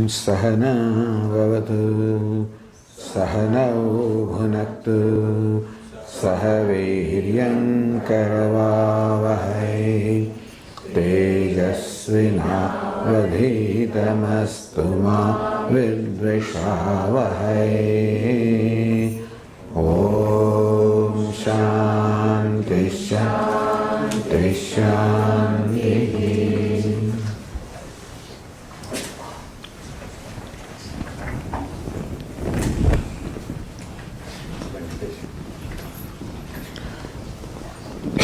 सहना भवतु सहनौ भुनक्तु सह वीर्यङ्करवावहै तेजस्विनावधीतमस्तु मा विद्विषावहै। ॐ शान्ति शान्ति शान्तिः।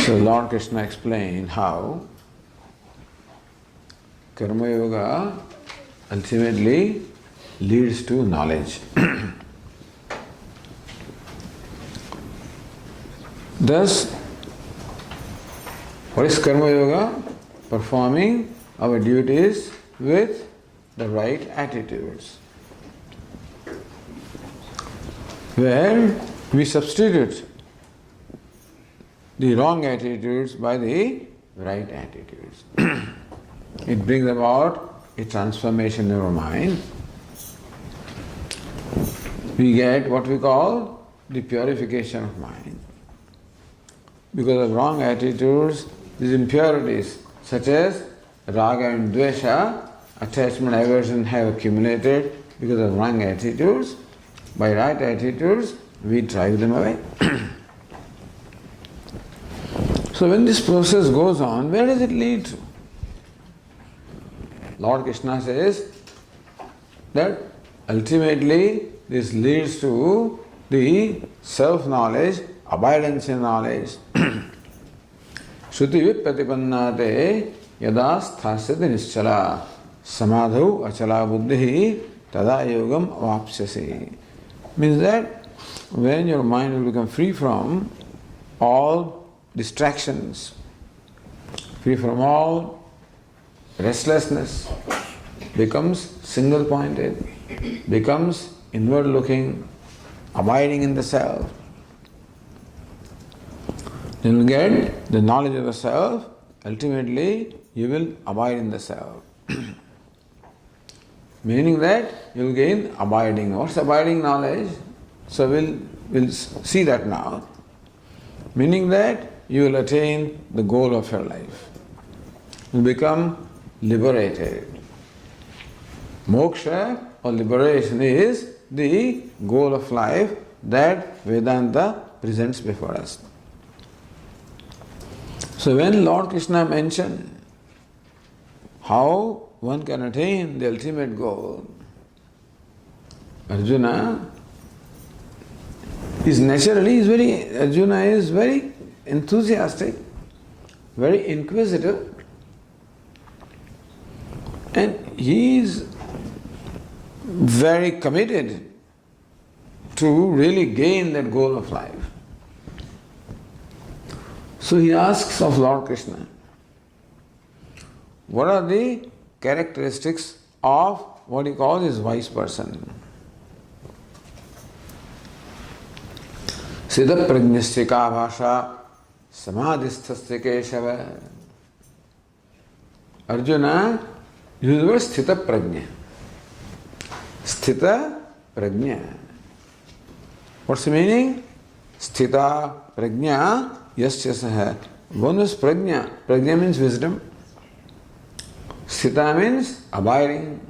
So Lord Krishna explained how Karma Yoga ultimately leads to knowledge. Thus, what is Karma Yoga? Performing our duties with the right attitudes. Where we substitute the wrong attitudes by the right attitudes. It brings about a transformation in our mind. We get what we call the purification of mind. Because of wrong attitudes, these impurities such as raga and dvesha, attachment, aversion have accumulated because of wrong attitudes. By right attitudes, we drive them away. So when this process goes on, where does it lead to? Lord Krishna says that ultimately this leads to the self-knowledge, abidance in knowledge. Shruti vipratipannate yada sthasyati nischala samadhau achala buddhi tada yogam avapsyasi. Means that when your mind will become free from all distractions, free from all restlessness, becomes single-pointed, becomes inward-looking, abiding in the self. Then you get the knowledge of the self, ultimately you will abide in the self. Meaning that you will gain abiding. What's abiding knowledge? So we'll see that now. Meaning that you will attain the goal of your life. You will become liberated. Moksha or liberation is the goal of life that Vedanta presents before us. So when Lord Krishna mentioned how one can attain the ultimate goal, Arjuna is very enthusiastic, very inquisitive, and he is very committed to really gain that goal of life. So he asks of Lord Krishna, what are the characteristics of what he calls his wise person? Siddha prajnastika bhasha samadhisthasya keshava. Arjuna uses the word sthita prajna. Sthita prajna. What's the meaning? Sthita prajna yasya saha. One is prajna. Prajna means wisdom. Sthita means abiding.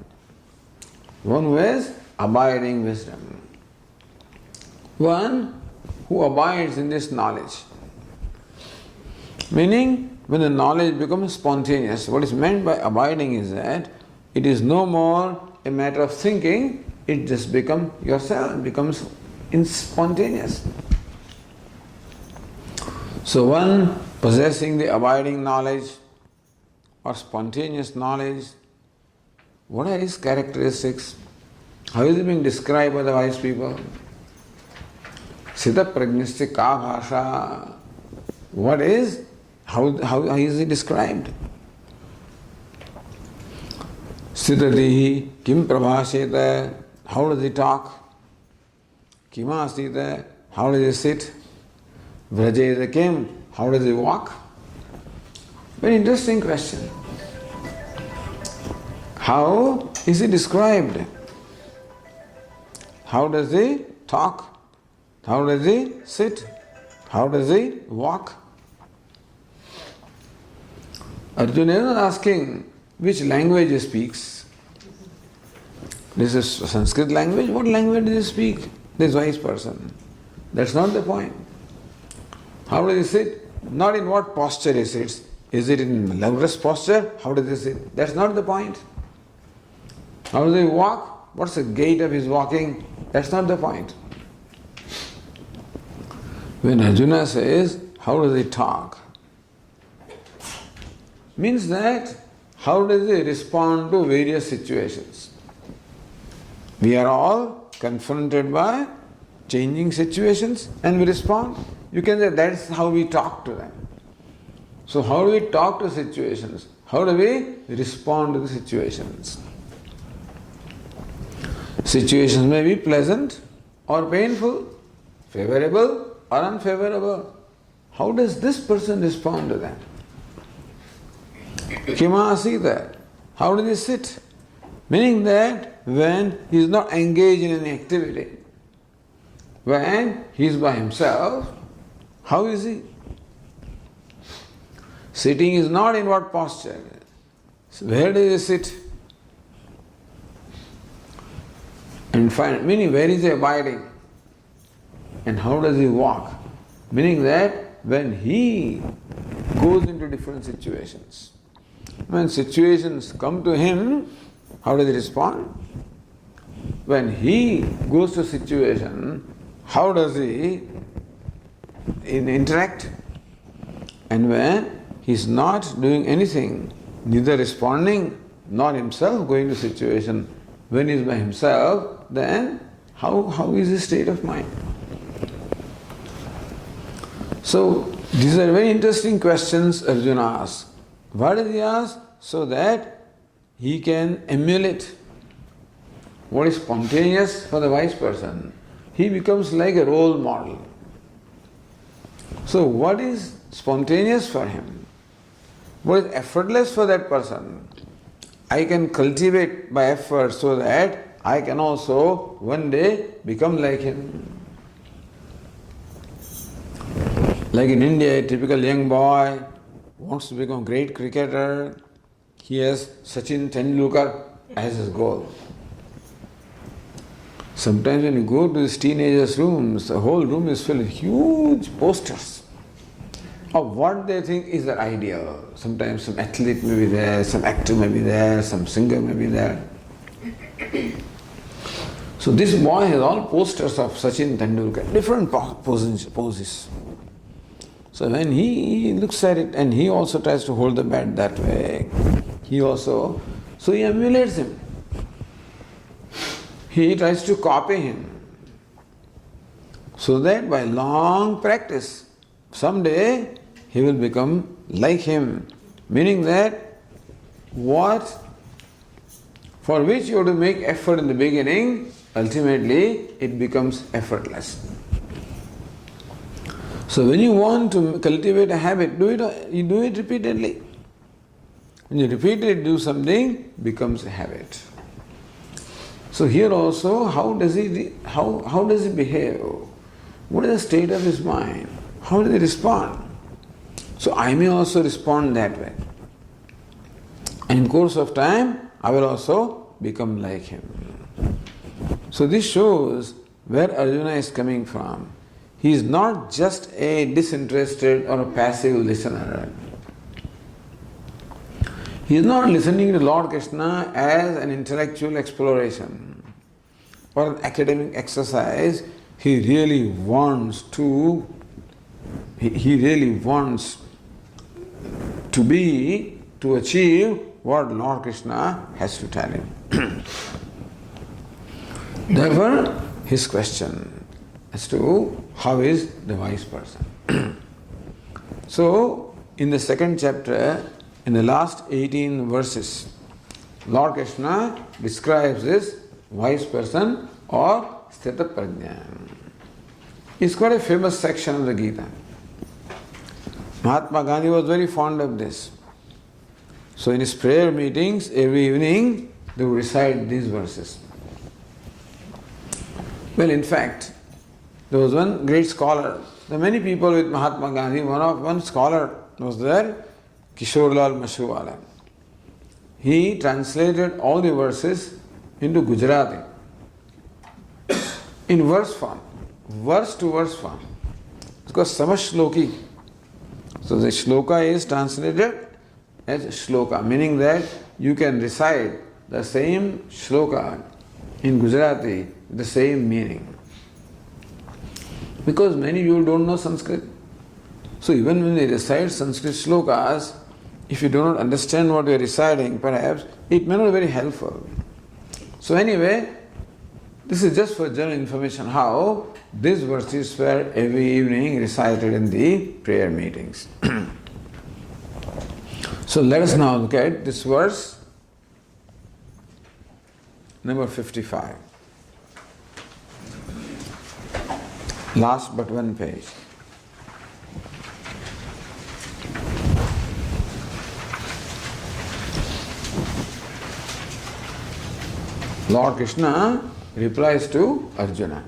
One who has abiding wisdom. One who abides in this knowledge. Meaning, when the knowledge becomes spontaneous, what is meant by abiding is that it is no more a matter of thinking, it just becomes yourself, becomes spontaneous. So one possessing the abiding knowledge or spontaneous knowledge, what are his characteristics? How is it being described by the wise people? Siddha prajnasya ka bhasha. What is? How is it described? Sthitatihi kim prabhasheta. How does he talk? Kima asthita. How does he sit? Vrajeta kim. How does he walk? Very interesting question. How is he described? How does he talk? How does he sit? How does he walk? Arjuna is not asking which language he speaks. This is Sanskrit language. What language does he speak? This wise person. That's not the point. How does he sit? Not in what posture he sits. Is it in lotus posture? How does he sit? That's not the point. How does he walk? What's the gait of his walking? That's not the point. When Arjuna says, how does he talk? Means that how does he respond to various situations? We are all confronted by changing situations and we respond. You can say that's how we talk to them. So how do we talk to situations? How do we respond to the situations? Situations may be pleasant or painful, favorable or unfavorable. How does this person respond to that? Kimasita. How does he sit? Meaning that when he is not engaged in any activity, when he is by himself, how is he? Sitting is not in what posture. So where does he sit? And find, meaning where is he abiding? And how does he walk? Meaning that when he goes into different situations, when situations come to him, how does he respond? When he goes to a situation, how does he interact? And when he is not doing anything, neither responding nor himself going to situation, when he is by himself, then how is his state of mind? So these are very interesting questions Arjuna asks. Why does he ask? So that he can emulate what is spontaneous for the wise person. He becomes like a role model. So what is spontaneous for him? What is effortless for that person? I can cultivate by effort so that I can also one day become like him. Like in India, a typical young boy wants to become a great cricketer. He has Sachin Tendulkar as his goal. Sometimes when you go to these teenagers' rooms, the whole room is filled with huge posters of what they think is their ideal. Sometimes some athlete may be there, some actor may be there, some singer may be there. So this boy has all posters of Sachin Tendulkar, different poses. So when he looks at it and he also tries to hold the bat that way, he emulates him. He tries to copy him. So that by long practice, someday he will become like him. Meaning that what for which you have to make effort in the beginning, ultimately it becomes effortless. So when you want to cultivate a habit, you do it repeatedly. When you repeatedly do something, it becomes a habit. So here also, how does he behave? What is the state of his mind? How does he respond? So I may also respond that way. And in course of time, I will also become like him. So this shows where Arjuna is coming from. He is not just a disinterested or a passive listener. He is not listening to Lord Krishna as an intellectual exploration or an academic exercise. He really wants to achieve what Lord Krishna has to tell him. Therefore, his question as to how is the wise person. So, in the second chapter, in the last 18 verses, Lord Krishna describes this wise person or Sthita Prajna. It's quite a famous section of the Gita. Mahatma Gandhi was very fond of this. So in his prayer meetings every evening, they would recite these verses. Well, in fact, there was one great scholar. There are many people with Mahatma Gandhi. One scholar was there, Kishorlal Mashruwala. He translated all the verses into Gujarati in verse form, verse to verse form. It's called Samashloki. So the shloka is translated as shloka, meaning that you can recite the same shloka in Gujarati with the same meaning. Because many people don't know Sanskrit. So even when they recite Sanskrit shlokas, if you do not understand what they are reciting, perhaps it may not be very helpful. So anyway, this is just for general information how these verses were every evening recited in the prayer meetings. So let us now look at this verse, number 55. Last but one page. Lord Krishna replies to Arjuna.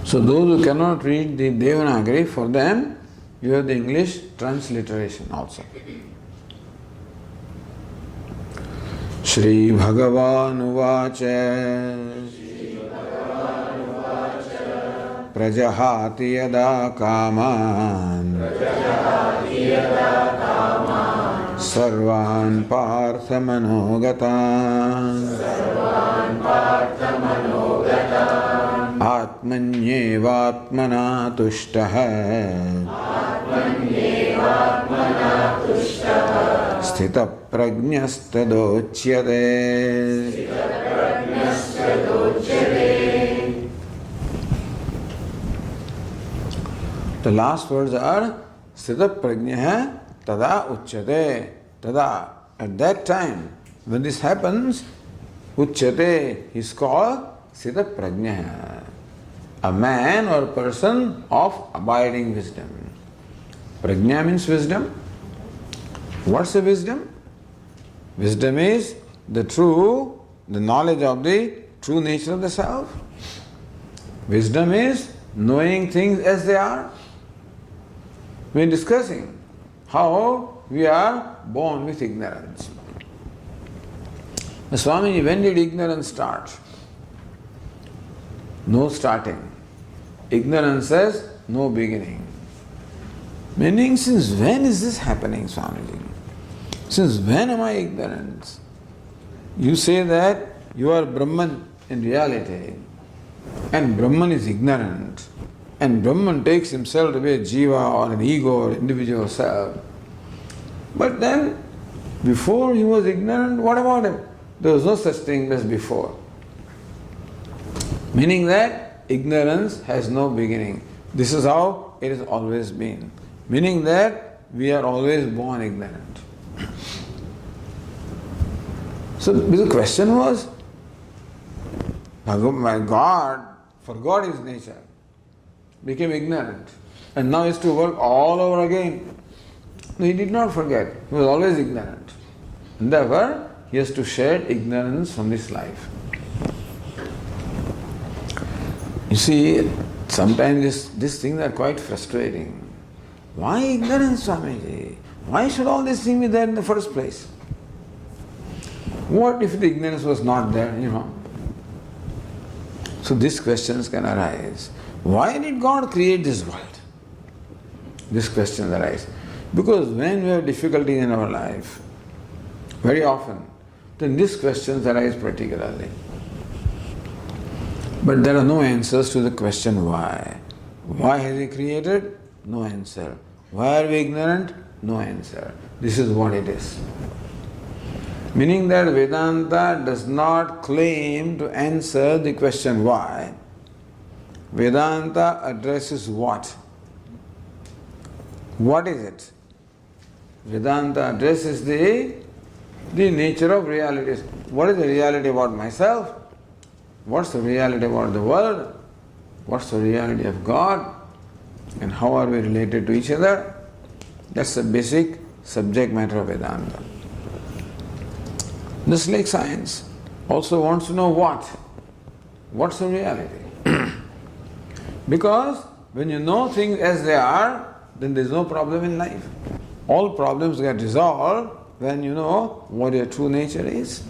So those who cannot read the Devanagari, for them you have the English transliteration also. Shri Bhagavan Uvacha Prajahati Yada Kaman Sarvan Partha Manogatan Atmanyevatmana Tushtaha Sthita Prajnastadocyate. The last words are Sthita Prajna Tada Uchyate. Tada. At that time, when this happens, Uchyate is called Sthita Prajna, a man or person of abiding wisdom. Prajna means wisdom. What's the wisdom? Wisdom is the knowledge of the true nature of the self. Wisdom is knowing things as they are. We are discussing how we are born with ignorance. Swamiji, when did ignorance start? No starting. Ignorance says no beginning. Meaning, since when is this happening, Swamiji? Since when am I ignorant? You say that you are Brahman in reality, and Brahman is ignorant, and Brahman takes himself to be a jiva or an ego or individual self. But then, before he was ignorant, what about him? There was no such thing as before. Meaning that ignorance has no beginning. This is how it has always been. Meaning that we are always born ignorant. So the question was, my God forgot his nature, became ignorant, and now is to work all over again. No, he did not forget. He was always ignorant. And therefore, he has to shed ignorance from this life. You see, sometimes these things are quite frustrating. Why ignorance, Swamiji? Why should all these things be there in the first place? What if the ignorance was not there, So these questions can arise. Why did God create this world? These questions arise. Because when we have difficulty in our life, very often, then these questions arise particularly. But there are no answers to the question why. Why has He created? No answer. Why are we ignorant? No answer. This is what it is. Meaning that Vedanta does not claim to answer the question why. Vedanta addresses what? What is it? Vedanta addresses the nature of realities. What is the reality about myself? What's the reality about the world? What's the reality of God? And how are we related to each other? That's the basic subject matter of Vedanta. Just like science also wants to know what? What's the reality? Because when you know things as they are, then there's no problem in life. All problems get resolved when you know what your true nature is.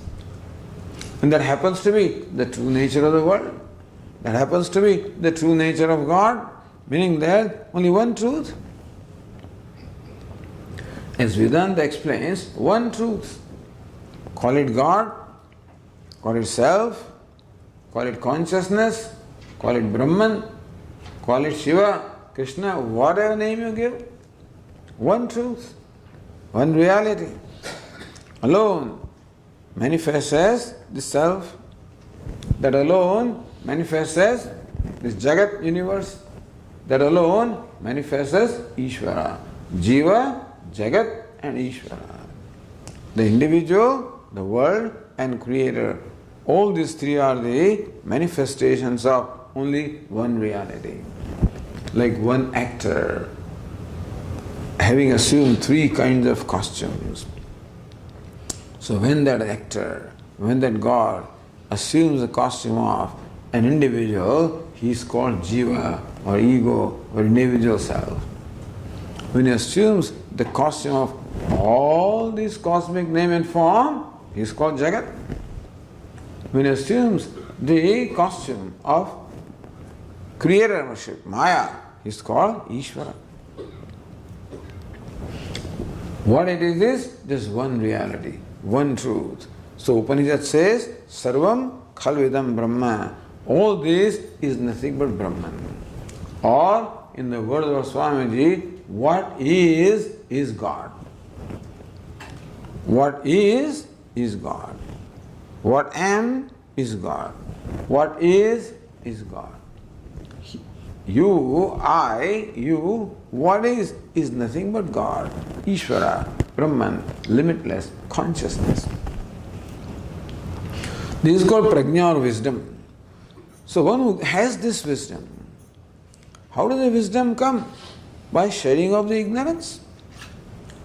And that happens to be the true nature of the world. That happens to be the true nature of God, meaning that only one truth. As Vedanta explains, one truth. Call it God, call it self, call it consciousness, call it Brahman, call it Shiva, Krishna, whatever name you give. One truth, one reality. Alone manifests as the self. That alone manifests as this Jagat universe. That alone manifests as Ishvara. Jiva, Jagat and Ishvara. The individual, the world and creator. All these three are the manifestations of only one reality. Like one actor having assumed three kinds of costumes. So when that actor, when that God assumes the costume of an individual, he is called Jiva or ego or individual self. When he assumes the costume of all these cosmic name and form, he is called Jagat. When he assumes the costume of creator worship, Maya, he is called Ishvara. What it is just one reality, one truth. So Upanishad says, Sarvam Khalvidam Brahma. All this is nothing but Brahman. Or, in the words of Swamiji, what is God. What is God. What am is God. What is God. You, I, you, what is nothing but God. Ishvara, Brahman, limitless consciousness. This is called prajna or wisdom. So one who has this wisdom, how does the wisdom come? By shedding of the ignorance.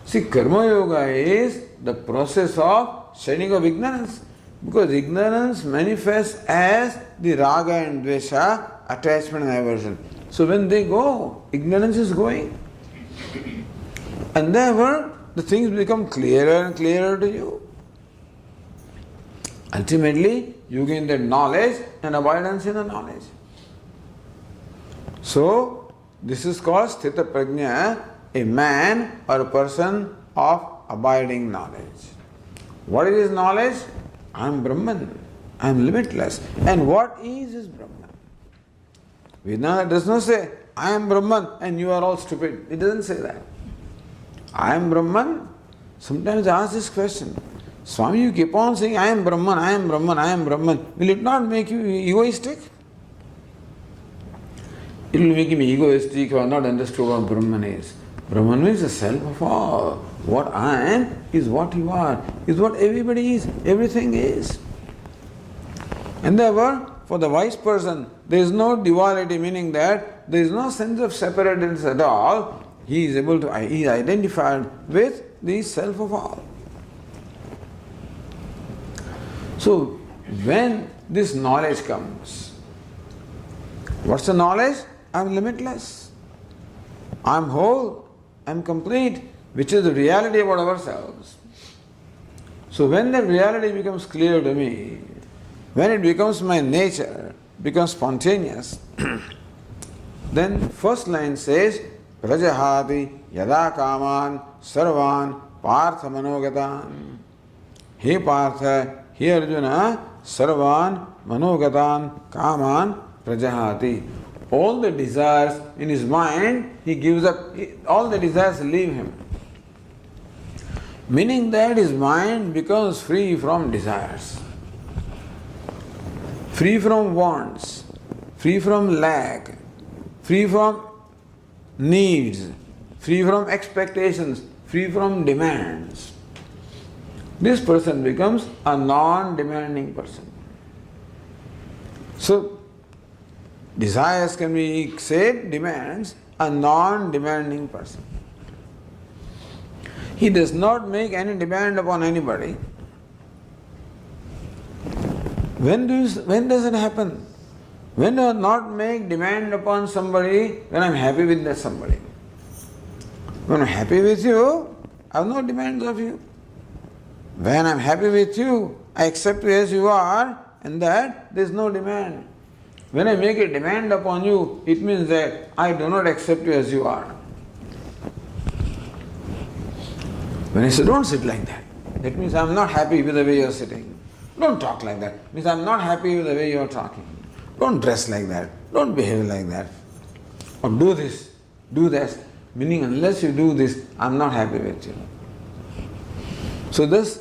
See, Karma Yoga is the process of shedding of ignorance. Because ignorance manifests as the raga and dvesha, attachment and aversion. So when they go, ignorance is going. And therefore, the things become clearer and clearer to you. Ultimately, you gain that knowledge and abidance in the knowledge. So, this is called Sthita Prajna, a man or a person of abiding knowledge. What is his knowledge? I am Brahman, I am limitless. And what is Brahman? Vedanta does not say, I am Brahman and you are all stupid. It doesn't say that. I am Brahman. Sometimes I ask this question, Swami, you keep on saying, I am Brahman, I am Brahman, I am Brahman. Will it not make you egoistic? It will make him egoistic or not understood what Brahman is. Brahman is the self of all. What I am is what you are, is what everybody is, everything is. And therefore, for the wise person, there is no duality, meaning that there is no sense of separateness at all. He is identified with the self of all. So, when this knowledge comes, what's the knowledge? I am limitless. I am whole. I am complete, which is the reality about ourselves. So when that reality becomes clear to me, when it becomes my nature, becomes spontaneous, then first line says, Prajahati yada kaman sarvan partha manogatan. He partha, he Arjuna, sarvan manogatan kaman prajahati. All the desires in his mind, he gives up, all the desires leave him. Meaning that his mind becomes free from desires, free from wants, free from lack, free from needs, free from expectations, free from demands. This person becomes a non-demanding person. So, desires can be said, demands, a non-demanding person. He does not make any demand upon anybody. When does it happen? When do I not make demand upon somebody, when I'm happy with that somebody? When I'm happy with you, I have no demands of you. When I'm happy with you, I accept you as you are, and that there is no demand. When I make a demand upon you, it means that I do not accept you as you are. When I say, don't sit like that means I'm not happy with the way you're sitting. Don't talk like that. It means I'm not happy with the way you're talking. Don't dress like that. Don't behave like that. Or do this, do that. Meaning, unless you do this, I'm not happy with you. So thus,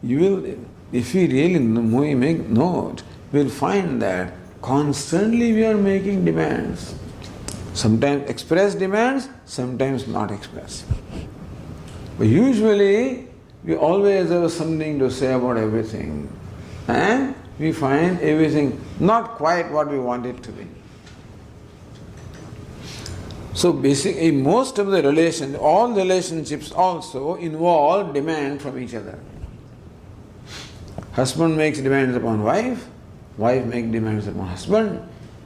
you will, if we really make note, we'll find that constantly we are making demands. Sometimes express demands, sometimes not express. But usually, we always have something to say about everything. And we find everything not quite what we want it to be. So basically, most of the relations, all relationships also involve demand from each other. Husband makes demands upon wife, wife makes demands upon husband,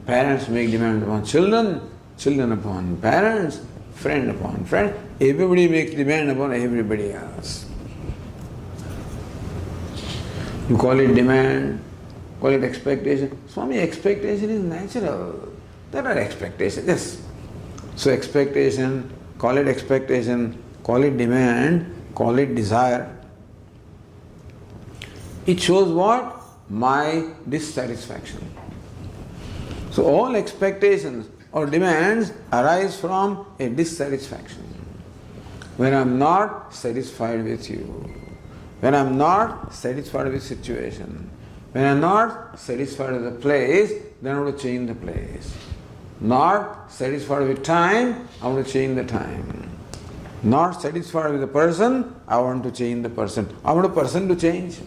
parents make demands upon children, children upon parents, friend upon friend. Everybody makes demand upon everybody else. You call it demand, call it expectation. Swami, expectation is natural. There are expectations, yes. So expectation, call it demand, call it desire. It shows what? My dissatisfaction. So all expectations or demands arise from a dissatisfaction. When I'm not satisfied with you, when I'm not satisfied with situation, when I'm not satisfied with the place, then I want to change the place. Not satisfied with time, I want to change the time. Not satisfied with the person, I want to change the person. I want a person to change.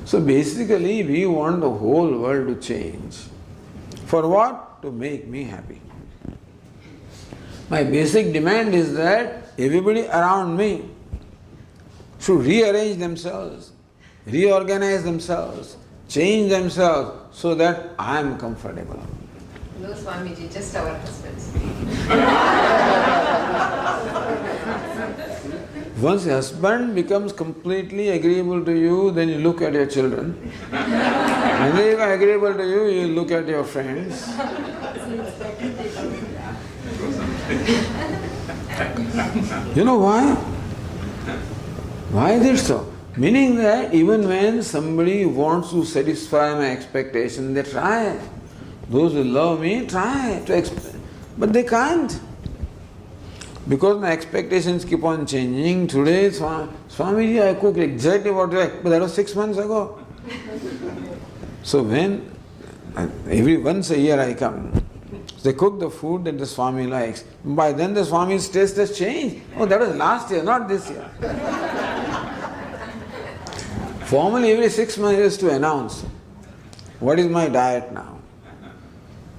So basically, we want the whole world to change. For what? To make me happy. My basic demand is that everybody around me should rearrange themselves, reorganize themselves, change themselves so that I am comfortable. No, Swamiji, just our husbands. Once a husband becomes completely agreeable to you, then you look at your children. And if they are agreeable to you, you look at your friends. You know why? Why is it so? Meaning that even when somebody wants to satisfy my expectation, they try. Those who love me try to but they can't. Because my expectations keep on changing. Today, Swamiji, I cook exactly what I like, but that was 6 months ago. So when, once a year I come, they cook the food that the Swami likes. By then the Swami's taste has changed. Oh, that was last year, not this year. Formally, every 6 months I used to announce, what is my diet now?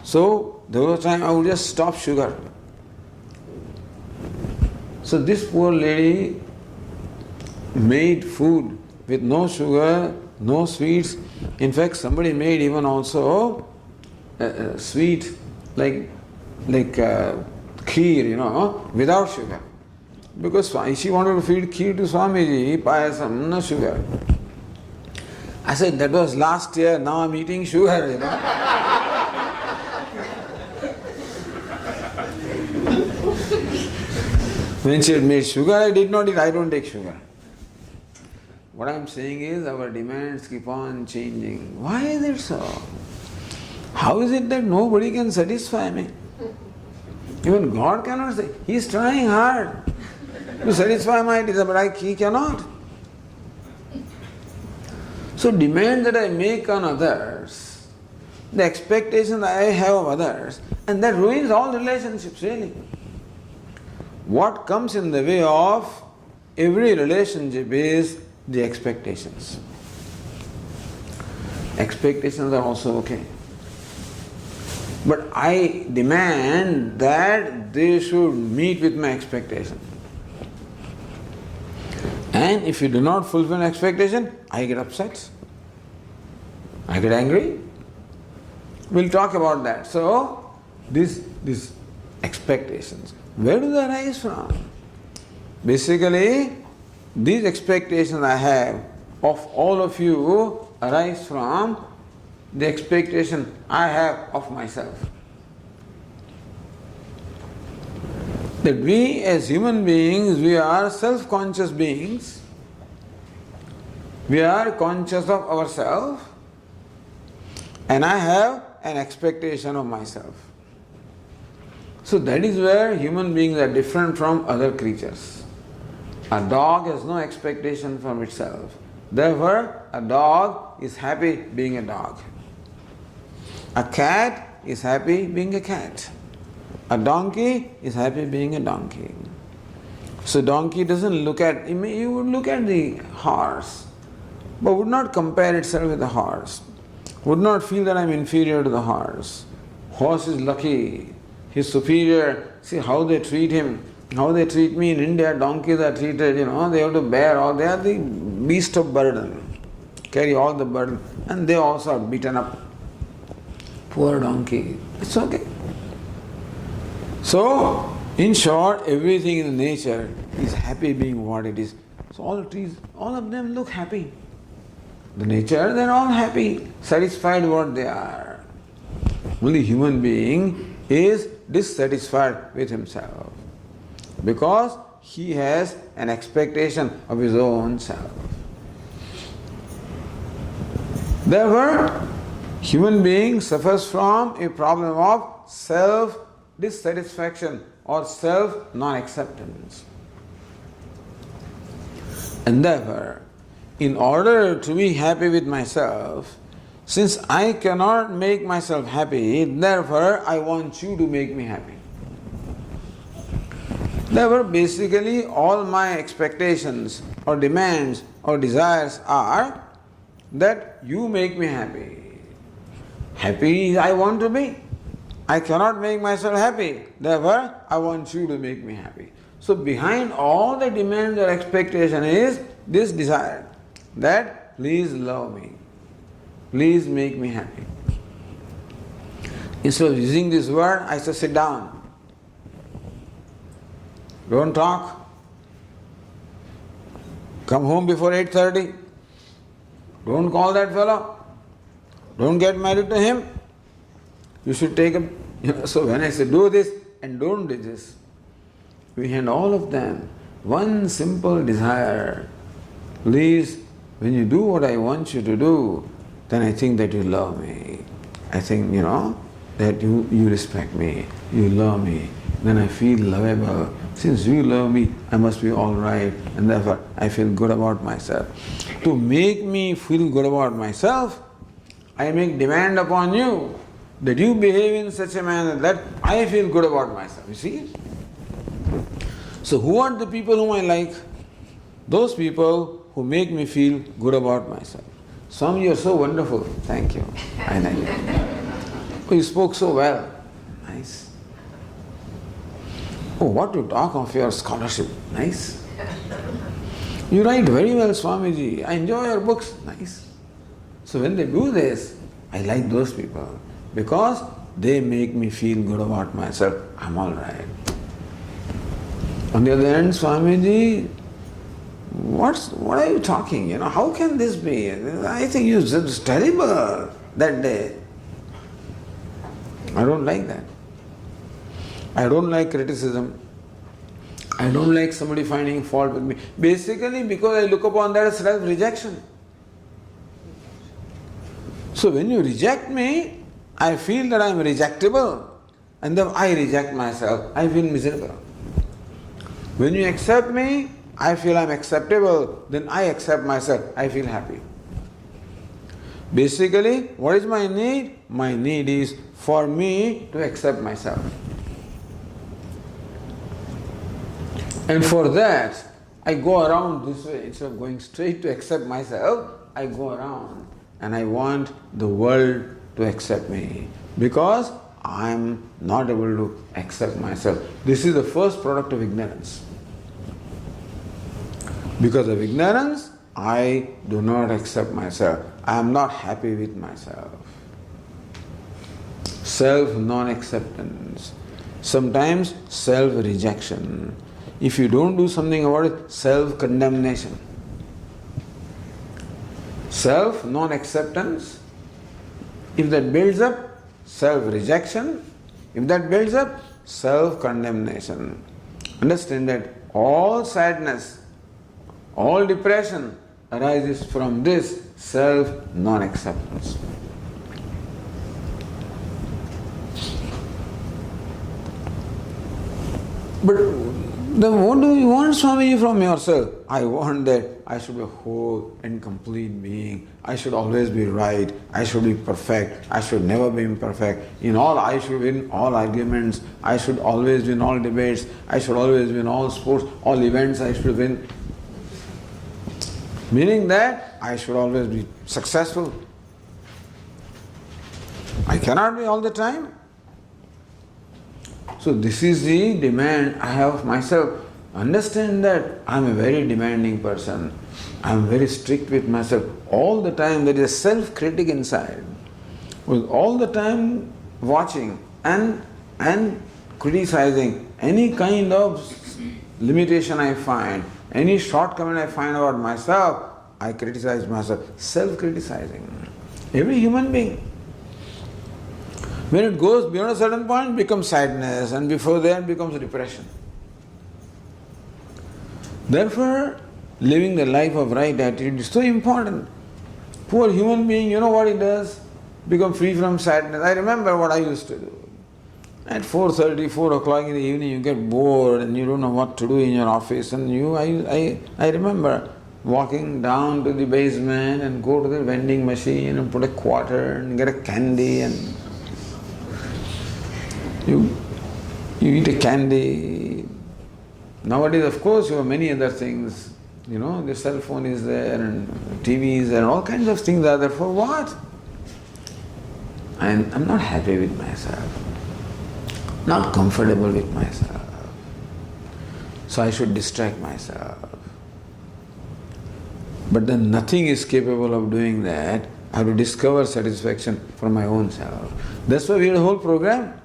So, there was a time I would just stop sugar. So this poor lady made food with no sugar, no sweets. In fact, somebody made even also sweet like kheer, without sugar. Because she wanted to feed kheer to Swamiji, payasam, no sugar. I said, that was last year, now I'm eating sugar, When she had made sugar, I did not eat, I don't take sugar. What I am saying is, our demands keep on changing. Why is it so? How is it that nobody can satisfy me? Even God cannot say. He is trying hard to satisfy my desire, but he cannot. So demand that I make on others, the expectation that I have of others, and that ruins all relationships, really. What comes in the way of every relationship is the expectations. Expectations are also okay. But I demand that they should meet with my expectation. And if you do not fulfill expectation, I get upset. I get angry. We'll talk about that. So, these expectations, where do they arise from? Basically, these expectations I have of all of you arise from the expectation I have of myself. That we as human beings, we are self-conscious beings. We are conscious of ourselves, and I have an expectation of myself. So that is where human beings are different from other creatures. A dog has no expectation from itself. Therefore, a dog is happy being a dog. A cat is happy being a cat. A donkey is happy being a donkey. So donkey doesn't look at, you would look at the horse, but would not compare itself with the horse. Would not feel that I'm inferior to the horse. Horse is lucky, he's superior. See how they treat him, how they treat me in India. Donkeys are treated, they have to bear all, they are the beast of burden, carry all the burden, and they also are beaten up. Poor donkey, it's okay. So, in short, everything in nature is happy being what it is. So all trees, all of them look happy. The nature, they're all happy, satisfied what they are. Only human being is dissatisfied with himself because he has an expectation of his own self. Therefore, human being suffers from a problem of self-dissatisfaction or self-non-acceptance. And therefore, in order to be happy with myself, since I cannot make myself happy, therefore I want you to make me happy. Therefore, basically all my expectations or demands or desires are that you make me happy. Happy I want to be. I cannot make myself happy. Therefore, I want you to make me happy. So behind all the demands or expectation is this desire that please love me. Please make me happy. Instead of using this word, I say sit down. Don't talk. Come home before 8:30. Don't call that fellow. Don't get married to him. You should take a... So when I say do this and don't do this, behind all of them, one simple desire. Please, when you do what I want you to do, then I think that you love me. I think, that you respect me, you love me. Then I feel lovable. Since you love me, I must be all right, and therefore I feel good about myself. To make me feel good about myself, I make demand upon you that you behave in such a manner that I feel good about myself. You see? So who are the people whom I like? Those people who make me feel good about myself. Swami, you are so wonderful. Thank you. I like it. Oh, you spoke so well. Nice. Oh, what to talk of your scholarship. Nice. You write very well, Swamiji. I enjoy your books. Nice. So when they do this, I like those people because they make me feel good about myself. I'm all right. On the other hand, Swamiji, what are you talking? How can this be? I think it's terrible that day. I don't like that. I don't like criticism. I don't like somebody finding fault with me. Basically because I look upon that as self-rejection. So when you reject me, I feel that I am rejectable, and then I reject myself. I feel miserable. When you accept me, I feel I am acceptable, then I accept myself. I feel happy. Basically, what is my need? My need is for me to accept myself. And for that, I go around this way. Instead of going straight to accept myself, I go around and I want the world to accept me because I am not able to accept myself. This is the first product of ignorance. Because of ignorance, I do not accept myself. I am not happy with myself. Self non-acceptance. Sometimes self-rejection. If you don't do something about it, self-condemnation. Self non-acceptance. If that builds up, self-rejection. If that builds up, self-condemnation. Understand that all sadness, all depression arises from this self non-acceptance. But then what do you want, Swamiji, from yourself? I want that I should be a whole and complete being. I should always be right. I should be perfect. I should never be imperfect. In all, I should win all arguments. I should always win all debates. I should always win all sports, all events I should win. Meaning that I should always be successful. I cannot be all the time. So this is the demand I have of myself. Understand that I am a very demanding person. I am very strict with myself. All the time there is a self-critic inside. With all the time watching and criticizing any kind of limitation I find, any shortcoming I find about myself, I criticize myself. Self-criticizing. Every human being. When it goes beyond a certain point, it becomes sadness, and before that becomes depression. Therefore, living the life of right attitude is so important. Poor human being, you know what he does? Become free from sadness. I remember what I used to do. At 4:30, 4 o'clock in the evening, you get bored and you don't know what to do in your office. And I remember walking down to the basement and go to the vending machine and put a quarter and get a candy and you eat a candy. Nowadays, of course, you have many other things. You know, the cell phone is there and TV is there and all kinds of things are there. For what? I'm not happy with myself. Not comfortable with myself. So I should distract myself. But then nothing is capable of doing that. I have to discover satisfaction for my own self. That's why we had a whole program.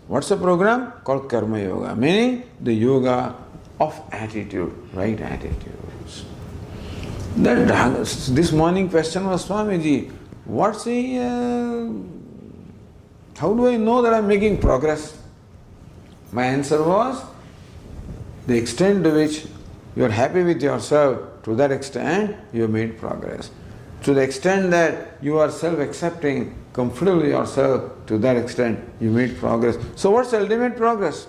What's the program? Called Karma Yoga, meaning the yoga of attitude, right attitudes. This morning question was, Swamiji, how do I know that I'm making progress? My answer was, the extent to which you are happy with yourself, to that extent you have made progress. To the extent that you are self-accepting, comfortable with yourself, to that extent you made progress. So what's ultimate progress?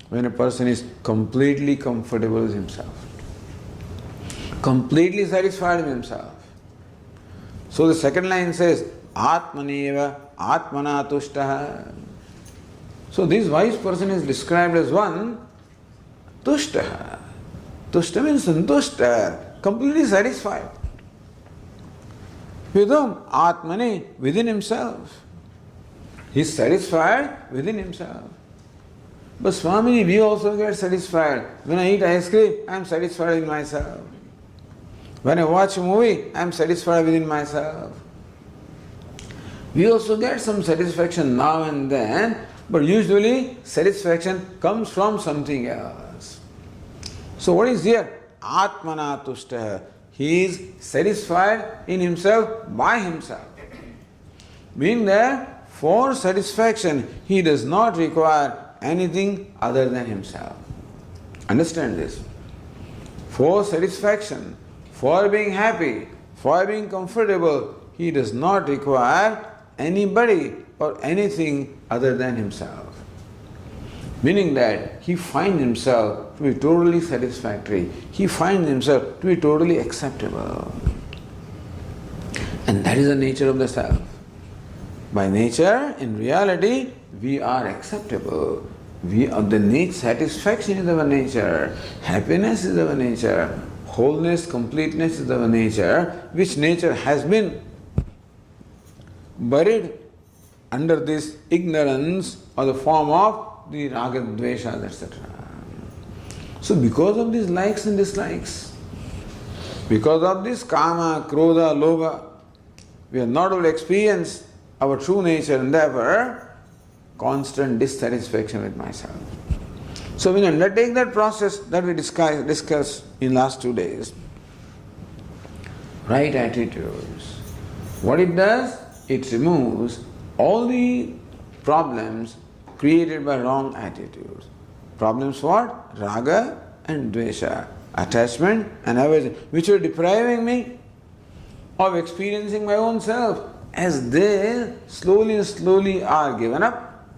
When a person is completely comfortable with himself, completely satisfied with himself. So the second line says, Atmaneva Atmana Tushtaha. So this wise person is described as one Tushtaha. Tushta means santushta, completely satisfied. With whom? Atmani, within himself. He is satisfied within himself. But Swamini, we also get satisfied. When I eat ice cream, I am satisfied with myself. When I watch a movie, I am satisfied within myself. We also get some satisfaction now and then, but usually satisfaction comes from something else. So what is here? Atmana tushta. He is satisfied in himself by himself. Meaning that for satisfaction he does not require anything other than himself. Understand this. For satisfaction, for being happy, for being comfortable, he does not require anybody or anything other than himself. Meaning that he finds himself to be totally satisfactory. He finds himself to be totally acceptable. And that is the nature of the self. By nature, in reality, we are acceptable. Satisfaction is our nature. Happiness is our nature. Wholeness, completeness is our nature, which nature has been buried under this ignorance or the form of the raga, dveshas, etc. So because of these likes and dislikes, Because of this kama, krodha, lobha, we are not able to experience our true nature and therefore constant dissatisfaction with myself. So when you undertake that process that we discussed in last 2 days, right attitudes, what it does, it removes all the problems created by wrong attitudes. Problems what? Raga and dvesha, attachment and aversion, which were depriving me of experiencing my own self. As they slowly are given up,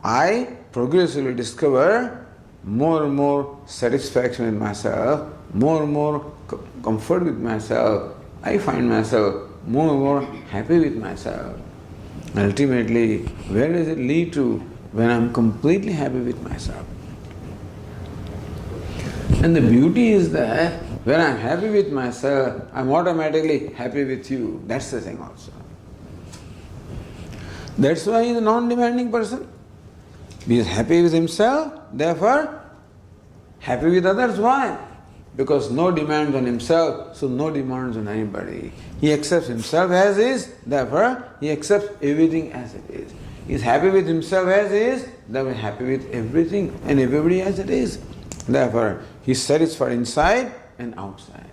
I progressively discover more and more satisfaction in myself, more and more comfort with myself. I find myself more and more happy with myself. Ultimately, where does it lead to? When I am completely happy with myself. And the beauty is that when I am happy with myself, I am automatically happy with you. That's the thing also. That's why he is a non-demanding person. He is happy with himself, therefore happy with others. Why? Because no demands on himself, so no demands on anybody. He accepts himself as is, therefore he accepts everything as it is. He is happy with himself as is, therefore happy with everything and everybody as it is. Therefore he is satisfied inside and outside.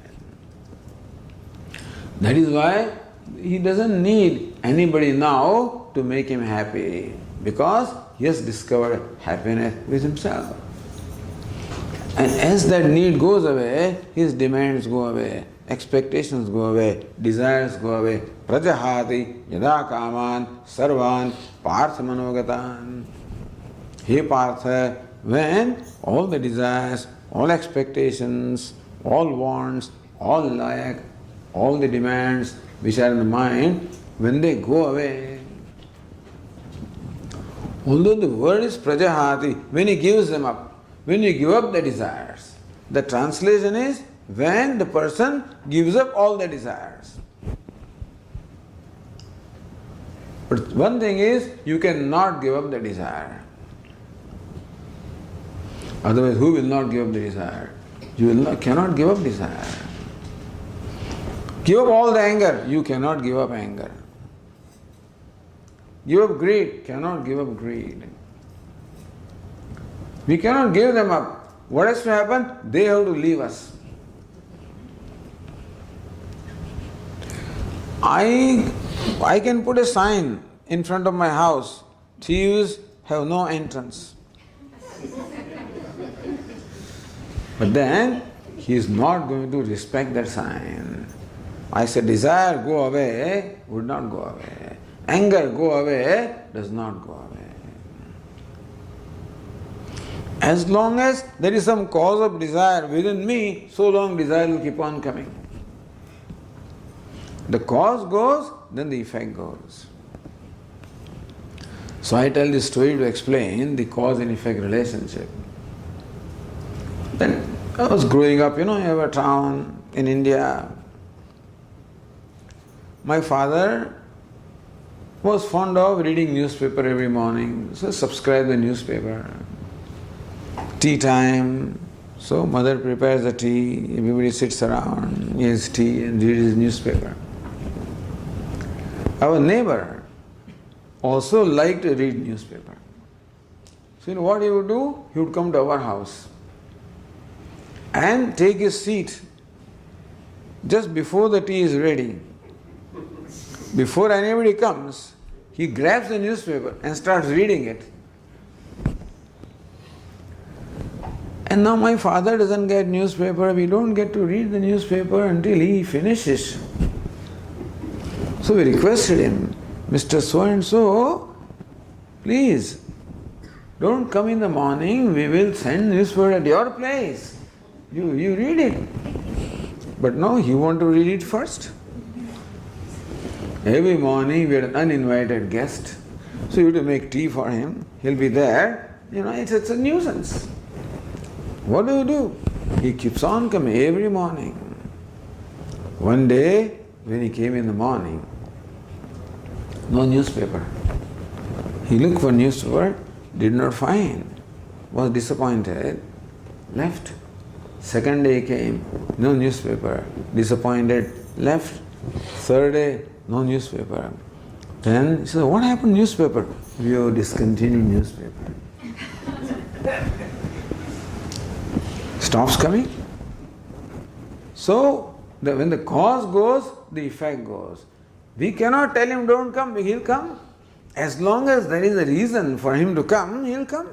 That is why he doesn't need anybody now to make him happy, because he has discovered happiness with himself. And as that need goes away, his demands go away, expectations go away, desires go away. Prajahati yada kaman sarvan partha manogatan. He partha, when all the desires, all expectations, all wants, all layak, all the demands which are in the mind, when they go away, although the word is prajahati, when he gives them up, when you give up the desires, the translation is when the person gives up all the desires. But one thing is, you cannot give up the desire. Otherwise, who will not give up the desire? Cannot give up desire. Give up all the anger, you cannot give up anger. Give up greed, cannot give up greed. We cannot give them up. What has to happen? They have to leave us. I can put a sign in front of my house, thieves have no entrance. But then he is not going to respect that sign. I said desire go away, would not go away. Anger go away, does not go away. As long as there is some cause of desire within me, so long desire will keep on coming. The cause goes, then the effect goes. So I tell this story to explain the cause and effect relationship. Then I was growing up, in a town in India. My father was fond of reading newspaper every morning, so subscribe the newspaper. Tea time, so mother prepares the tea, everybody sits around, he has tea and reads his newspaper. Our neighbor also liked to read newspaper. So what he would do? He would come to our house and take his seat just before the tea is ready. Before anybody comes, he grabs the newspaper and starts reading it. And now my father doesn't get newspaper, we don't get to read the newspaper until he finishes. So we requested him, Mr. So-and-so, please, don't come in the morning, we will send newspaper at your place. You read it. But no, he want to read it first. Every morning we had an uninvited guest, so you have to make tea for him, he'll be there, it's a nuisance. What do? He keeps on coming every morning. One day, when he came in the morning, no newspaper. He looked for newspaper, did not find, was disappointed, left. Second day came, no newspaper. Disappointed, left. Third day, no newspaper. Then he said, what happened to newspaper? We have discontinued newspaper. Stops coming. So, when the cause goes, the effect goes. We cannot tell him don't come, he'll come. As long as there is a reason for him to come, he'll come.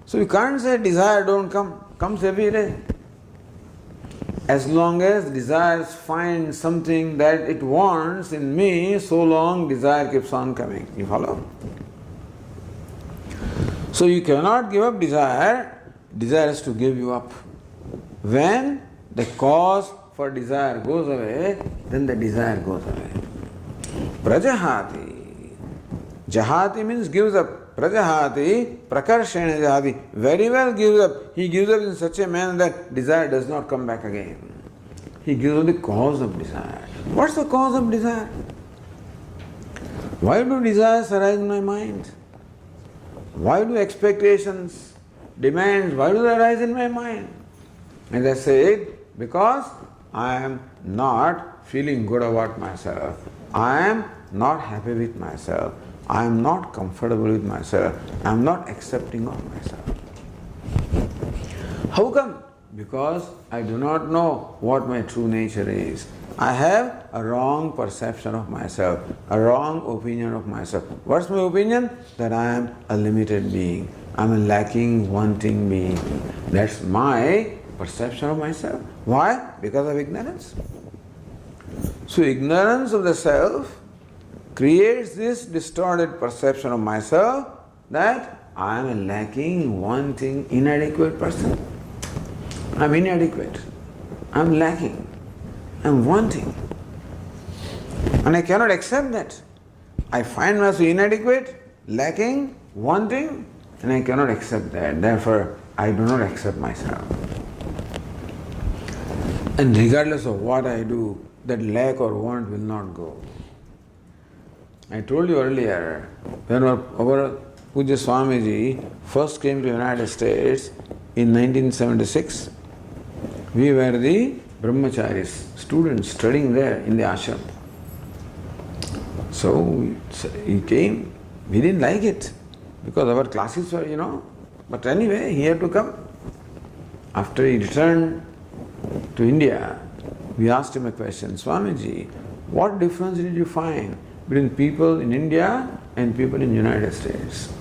So you can't say desire don't come, comes every day. As long as desires find something that it wants in me, so long desire keeps on coming. You follow? So you cannot give up desire, desire has to give you up. When the cause for desire goes away, then the desire goes away. Prajahati. Jahati means gives up. Prajahati, prakarshena jahati. Very well gives up. He gives up in such a manner that desire does not come back again. He gives up the cause of desire. What's the cause of desire? Why do desires arise in my mind? Why do expectations, demands, why do they arise in my mind? As I said, because I am not feeling good about myself. I am not happy with myself. I am not comfortable with myself. I am not accepting of myself. How come? Because I do not know what my true nature is. I have a wrong perception of myself, a wrong opinion of myself. What's my opinion? That I am a limited being. I am a lacking, wanting being. That's my perception of myself. Why? Because of ignorance. So ignorance of the self creates this distorted perception of myself that I am a lacking, wanting, inadequate person. I am inadequate. I am lacking. I am wanting. And I cannot accept that. I find myself inadequate, lacking, wanting, and I cannot accept that. Therefore, I do not accept myself. And regardless of what I do, that lack or want will not go. I told you earlier, when our Pujya Swamiji first came to the United States in 1976, we were the brahmacharis, students studying there in the ashram. So he came, we didn't like it because our classes were, but anyway, he had to come. After he returned to India, we asked him a question, Swamiji, what difference did you find between people in India and people in United States?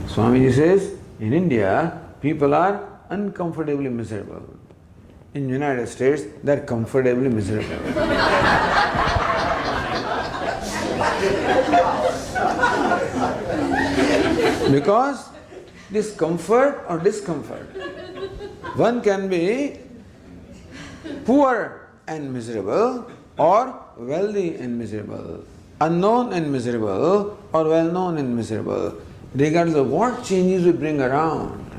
Swamiji says, in India, people are uncomfortably miserable. In United States, they are comfortably miserable. Because this comfort or discomfort, one can be poor and miserable or wealthy and miserable, unknown and miserable or well-known and miserable, regardless of what changes we bring around.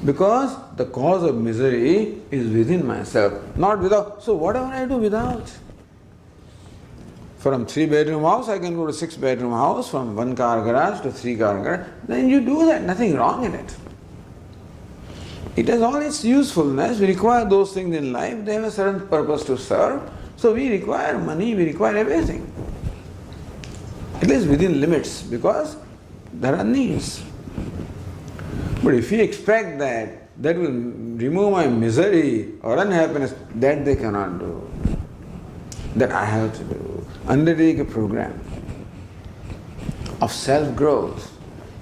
Because the cause of misery is within myself, not without. So whatever I do without. From 3-bedroom house, I can go to 6-bedroom house, from 1-car garage to 3-car garage. Then you do that, nothing wrong in it. It has all its usefulness. We require those things in life. They have a certain purpose to serve. So we require money, we require everything. It is within limits because there are needs. But if we expect that will remove my misery or unhappiness, that they cannot do. That I have to do. Undertake a program of self-growth.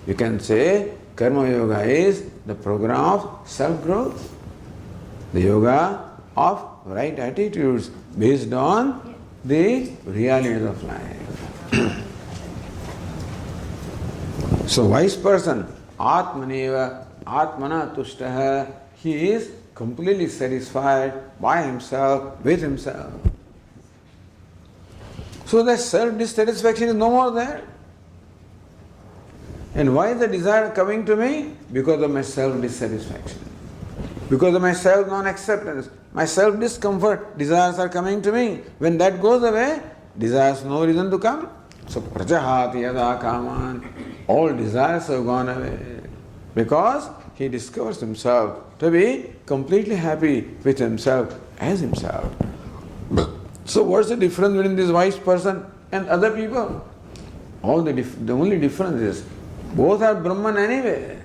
You can say Karma Yoga is the program of self-growth. The yoga of right attitudes based on the realities of life. So wise person, Atmaneva, Atmana Tushtaha, he is completely satisfied by himself, with himself. So that self-dissatisfaction is no more there. And why is the desire coming to me? Because of my self-dissatisfaction. Because of my self-non-acceptance. My self-discomfort, desires are coming to me. When that goes away, desires no reason to come. So prajahati yada kaman, all desires have gone away. Because he discovers himself to be completely happy with himself as himself. So what's the difference between this wise person and other people? The only difference is both are Brahman anyway.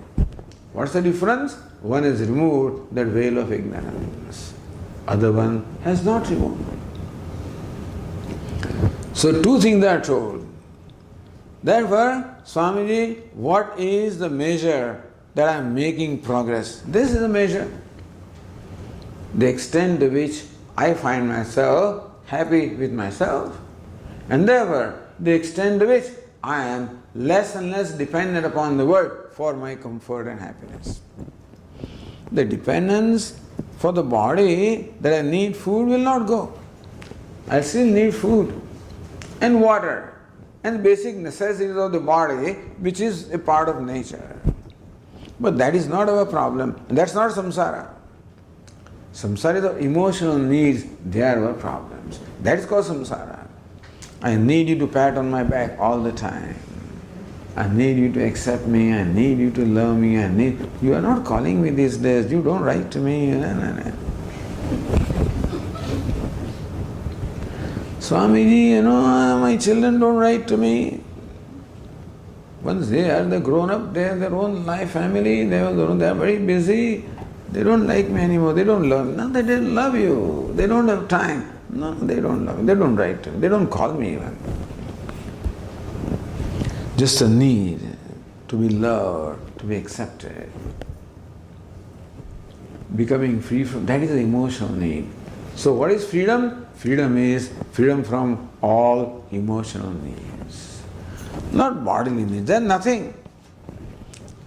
What's the difference? One has removed that veil of ignorance. Other one has not removed. So two things are told. Therefore, Swamiji, what is the measure that I am making progress? This is the measure. The extent to which I find myself happy with myself, and therefore the extent to which I am less and less dependent upon the world for my comfort and happiness. The dependence for the body that I need food will not go. I still need food and water and basic necessities of the body, which is a part of nature. But that is not our problem. That's not samsara. Samsara is the emotional needs, they are our problems. That is called samsara. I need you to pat on my back all the time. I need you to accept me, I need you to love me, you are not calling me these days, you don't write to me. Swamiji, my children don't write to me. Once they're grown up, they have their own life, family, they are very busy. They don't like me anymore, they don't love me. No, they don't love you, they don't have time. No, they don't love me, they don't write to me, they don't call me even. Just a need to be loved, to be accepted. Becoming free from, that is the emotional need. So what is freedom? Freedom is freedom from all emotional needs. Not bodily needs, they are nothing.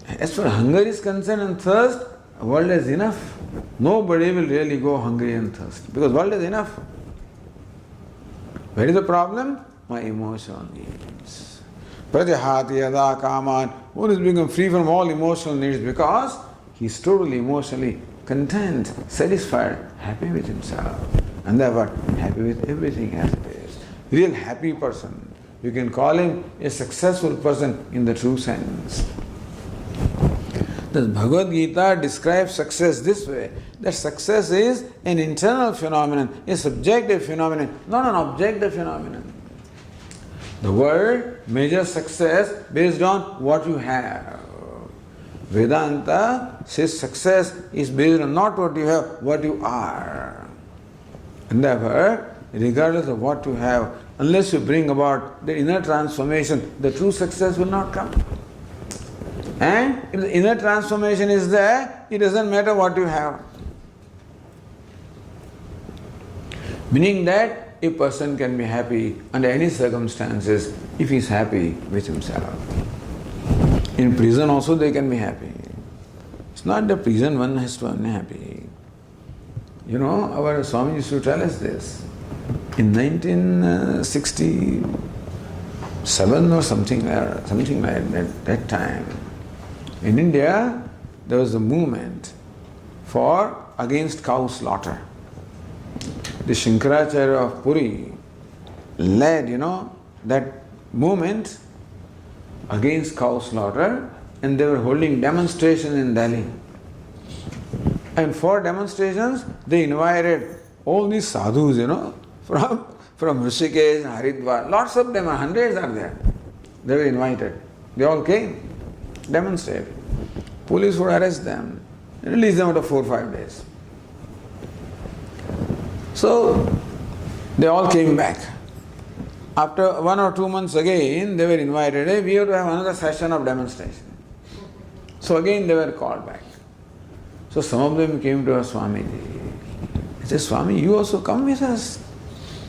As far as hunger is concerned and thirst, the world has enough. Nobody will really go hungry and thirsty because world is enough. Where is the problem? My emotional needs. Prajahati yada kaman. One is become free from all emotional needs because he is totally emotionally content, satisfied, happy with himself. And therefore happy with everything as it is. Real happy person. You can call him a successful person in the true sense. The Bhagavad Gita describes success this way, that success is an internal phenomenon, a subjective phenomenon, not an objective phenomenon. The world measures success based on what you have. Vedanta says success is based on not what you have, what you are. And therefore, regardless of what you have, unless you bring about the inner transformation, the true success will not come. And if the inner transformation is there, it doesn't matter what you have. Meaning that a person can be happy under any circumstances if he is happy with himself. In prison also they can be happy. It's not the prison one has to be happy. Our Swami used to tell us this. In 1967 or something like that time, in India, there was a movement against cow slaughter. The Shankaracharya of Puri led, that movement against cow slaughter, and they were holding demonstrations in Delhi. And for demonstrations, they invited all these sadhus, from Rishikesh and Haridwar. Lots of them, hundreds are there. They were invited. They all came, demonstrate. Police would arrest them, release them after 4 or 5 days. So, they all came back. After 1 or 2 months again, they were invited, hey, we have to have another session of demonstration. So again they were called back. So some of them came to us, Swamiji. He said, Swami, you also come with us.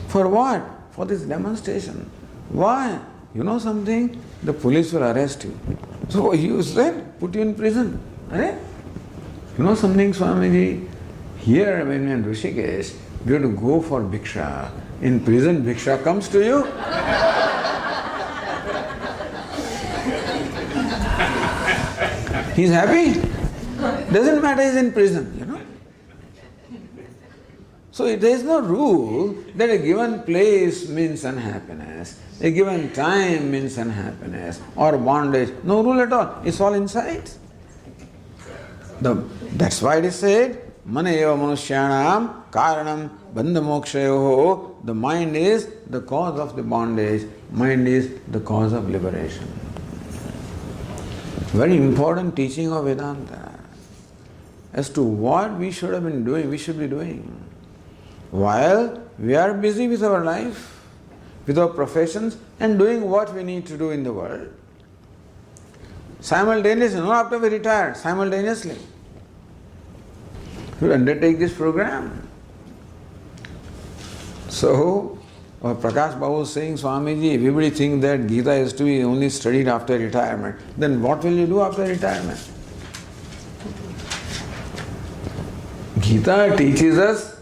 For what? For this demonstration. Why? You know something? The police will arrest you. So he said, put you in prison. Right? You know something, Swamiji? Here, when in Rishikesh, we have to go for bhiksha. In prison, bhiksha comes to you. He's happy. Doesn't matter he's in prison, So there is no rule that a given place means unhappiness, a given time means unhappiness or bondage. No rule at all. It's all inside. That's why it is said, Mana eva manushyanam karanam bandha mokshayoho. The mind is the cause of the bondage. Mind is the cause of liberation. Very important teaching of Vedanta as to what we should have been doing, we should be doing. While we are busy with our life, with our professions, and doing what we need to do in the world. Simultaneously, not after we retire, simultaneously. We undertake this program. So, Prakash Babu was saying, Swamiji, everybody thinks that Gita is to be only studied after retirement. Then what will you do after retirement? Gita teaches us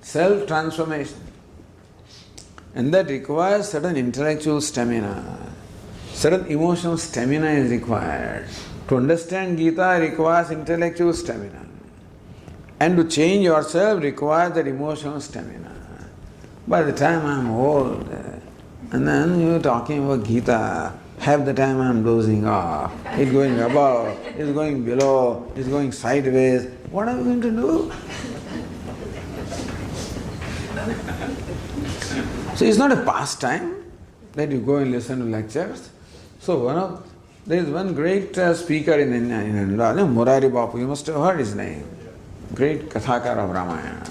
self-transformation. And that requires certain intellectual stamina. Certain emotional stamina is required. To understand Gita requires intellectual stamina. And to change yourself requires that emotional stamina. By the time I am old, and then you are talking about Gita, half the time I am dozing off. It's going above, it's going below, it's going sideways. What are we going to do? So it's not a pastime that you go and listen to lectures. So there is one great speaker in India, Murari Bapu, you must have heard his name. Great Kathakar of Ramayana.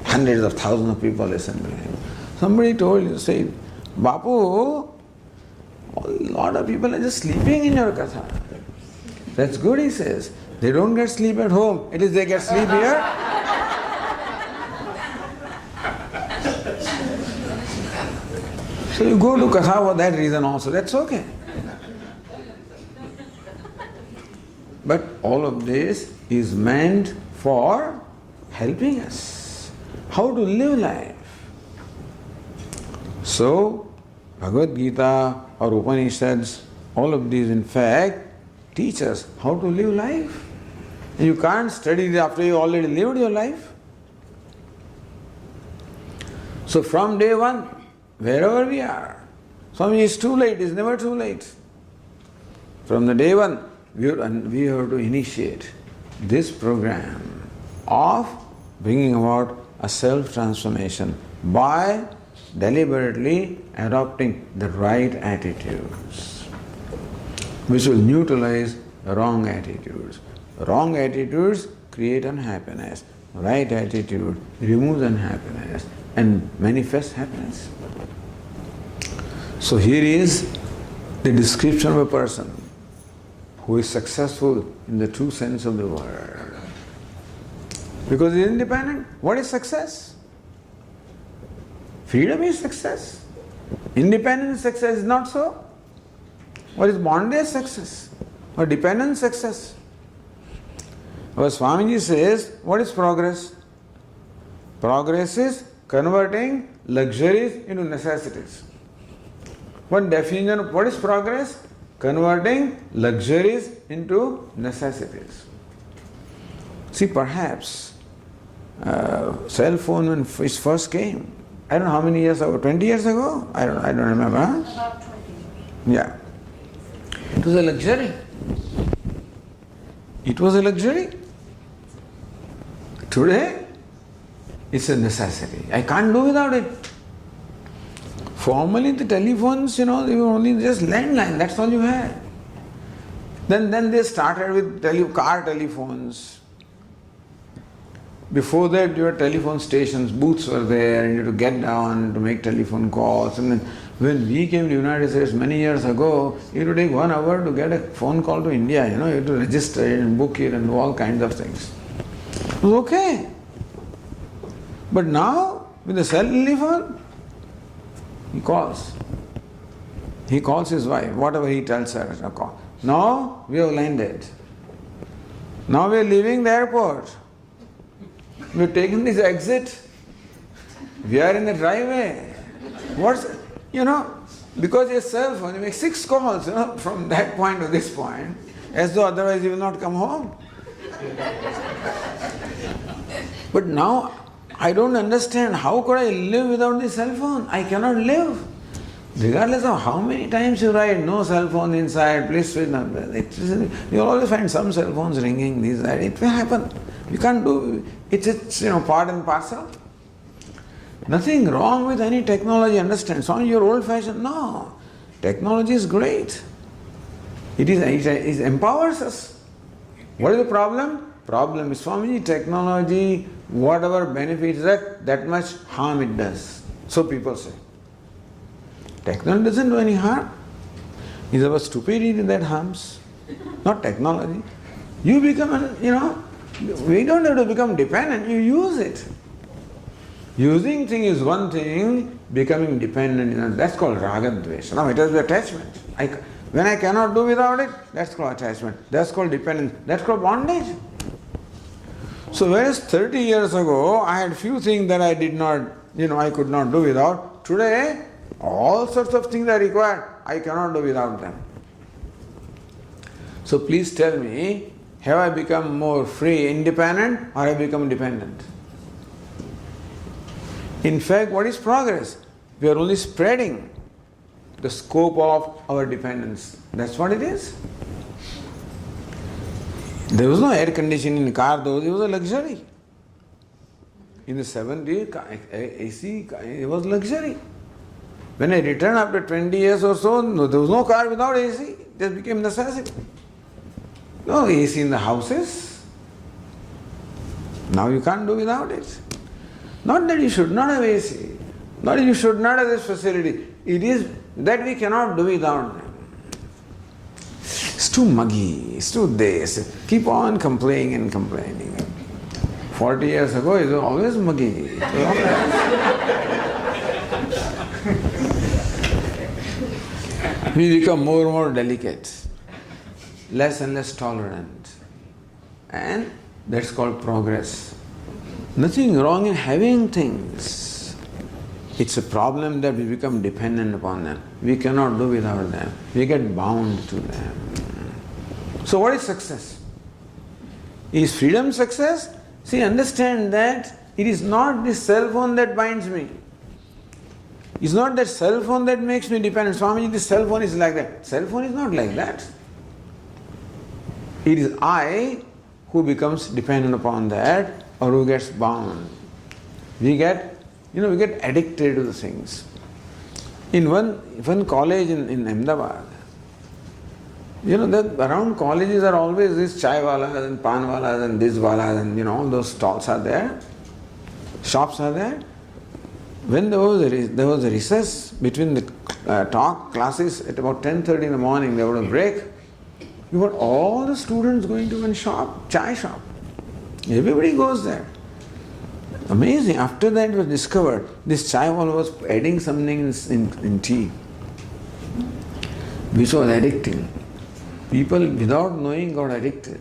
Hundreds of thousands of people listen to him. Somebody told you, said, Bapu, a lot of people are just sleeping in your Katha. That's good, he says. They don't get sleep at home. At least they get sleep here. So you go to Katha for that reason also, that's okay. But all of this is meant for helping us how to live life. So, Bhagavad Gita or Upanishads, all of these in fact teach us how to live life. And you can't study it after you already lived your life. So from day one, wherever we are, Swami, it's too late, it's never too late. From the day one, we have to initiate this program of bringing about a self-transformation by deliberately adopting the right attitudes, which will neutralize wrong attitudes. Wrong attitudes create unhappiness. Right attitude removes unhappiness and manifests happiness. So here is the description of a person who is successful in the true sense of the word. Because he is independent. What is success? Freedom is success. Independent success is not so. What is bondage success? Or dependent success? Our Swamiji says, what is progress? Progress is converting luxuries into necessities. One definition of what is progress? Converting luxuries into necessities. See, perhaps cell phone when it first came, I don't know how many years ago, 20 years ago? I don't remember. Huh? About 20 years. Yeah. It was a luxury. It was a luxury. Today, it's a necessity. I can't do without it. Formerly, the telephones, they were only just landline, that's all you had. Then they started with car telephones. Before that, your telephone stations, booths were there, and you had to get down to make telephone calls. And then when we came to the United States many years ago, it would take 1 hour to get a phone call to India. You had to register it and book it and do all kinds of things. It was okay. But now, with the cell telephone, he calls. He calls his wife, whatever he tells her to call. Now we have landed. Now we are leaving the airport. We are taking this exit. We are in the driveway. Because your cell phone, you make 6 calls, from that point to this point, as though otherwise you will not come home. But now, I don't understand, how could I live without the cell phone? I cannot live. Regardless of how many times you write, no cell phone inside, please switch on. You'll always find some cell phones ringing, these, that. It will happen. You can't do it. It's part and parcel. Nothing wrong with any technology, understand? So you're old fashioned. No. Technology is great. It empowers us. What is the problem? Problem is, Swamiji, technology, whatever benefits that much harm it does. So people say. Technology doesn't do any harm. It's our stupidity that harms, not technology. You become, we don't have to become dependent, you use it. Using thing is one thing, becoming dependent, that's called raga dvesha. Now it has the attachment. When I cannot do without it, that's called attachment. That's called dependence. That's called bondage. So whereas 30 years ago, I had few things that I did not, I could not do without. Today, all sorts of things are required. I cannot do without them. So please tell me, have I become more free, independent, or have I become dependent? In fact, what is progress? We are only spreading the scope of our dependence. That's what it is. There was no air conditioning in the car, though, it was a luxury. In the 70s, AC, it was luxury. When I returned after 20 years or so, there was no car without AC. It just became necessity. No AC in the houses. Now you can't do without it. Not that you should not have AC. Not that you should not have this facility. It is that we cannot do without them. It's too muggy. It's too this. Keep on complaining and complaining. 40 years ago, it was always muggy. We become more and more delicate, less and less tolerant. And that's called progress. Nothing wrong in having things. It's a problem that we become dependent upon them. We cannot do without them. We get bound to them. So what is success? Is freedom success? See, understand that it is not this cell phone that binds me. It's not that cell phone that makes me dependent. Swamiji, this cell phone is like that. Cell phone is not like that. It is I who becomes dependent upon that or who gets bound. We get addicted to the things. In one college in Ahmedabad, that around colleges are always these chai walas and pan walas and this walas and all those stalls are there, shops are there. When there was a recess between the talk classes at about 10:30 in the morning, there was a break. You got all the students going to one shop, chai shop. Everybody goes there. Amazing. After that it was discovered, this chai wala was adding something in tea, which was addicting. People without knowing got addicted.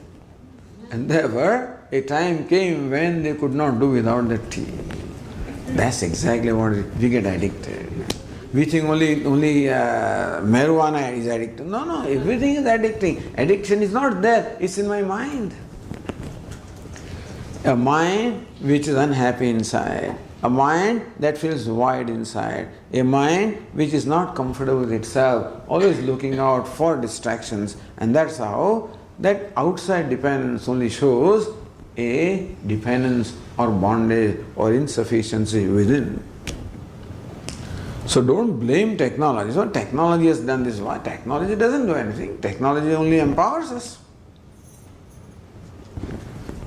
And therefore, a time came when they could not do without the tea. That's exactly what we get addicted. We think only marijuana is addictive. No, everything is addicting. Addiction is not there, it's in my mind. A mind which is unhappy inside, a mind that feels void inside, a mind which is not comfortable with itself, always looking out for distractions, and that's how that outside dependence only shows a dependence or bondage or insufficiency within. So don't blame technology. So technology has done this. Why? Technology doesn't do anything. Technology only empowers us.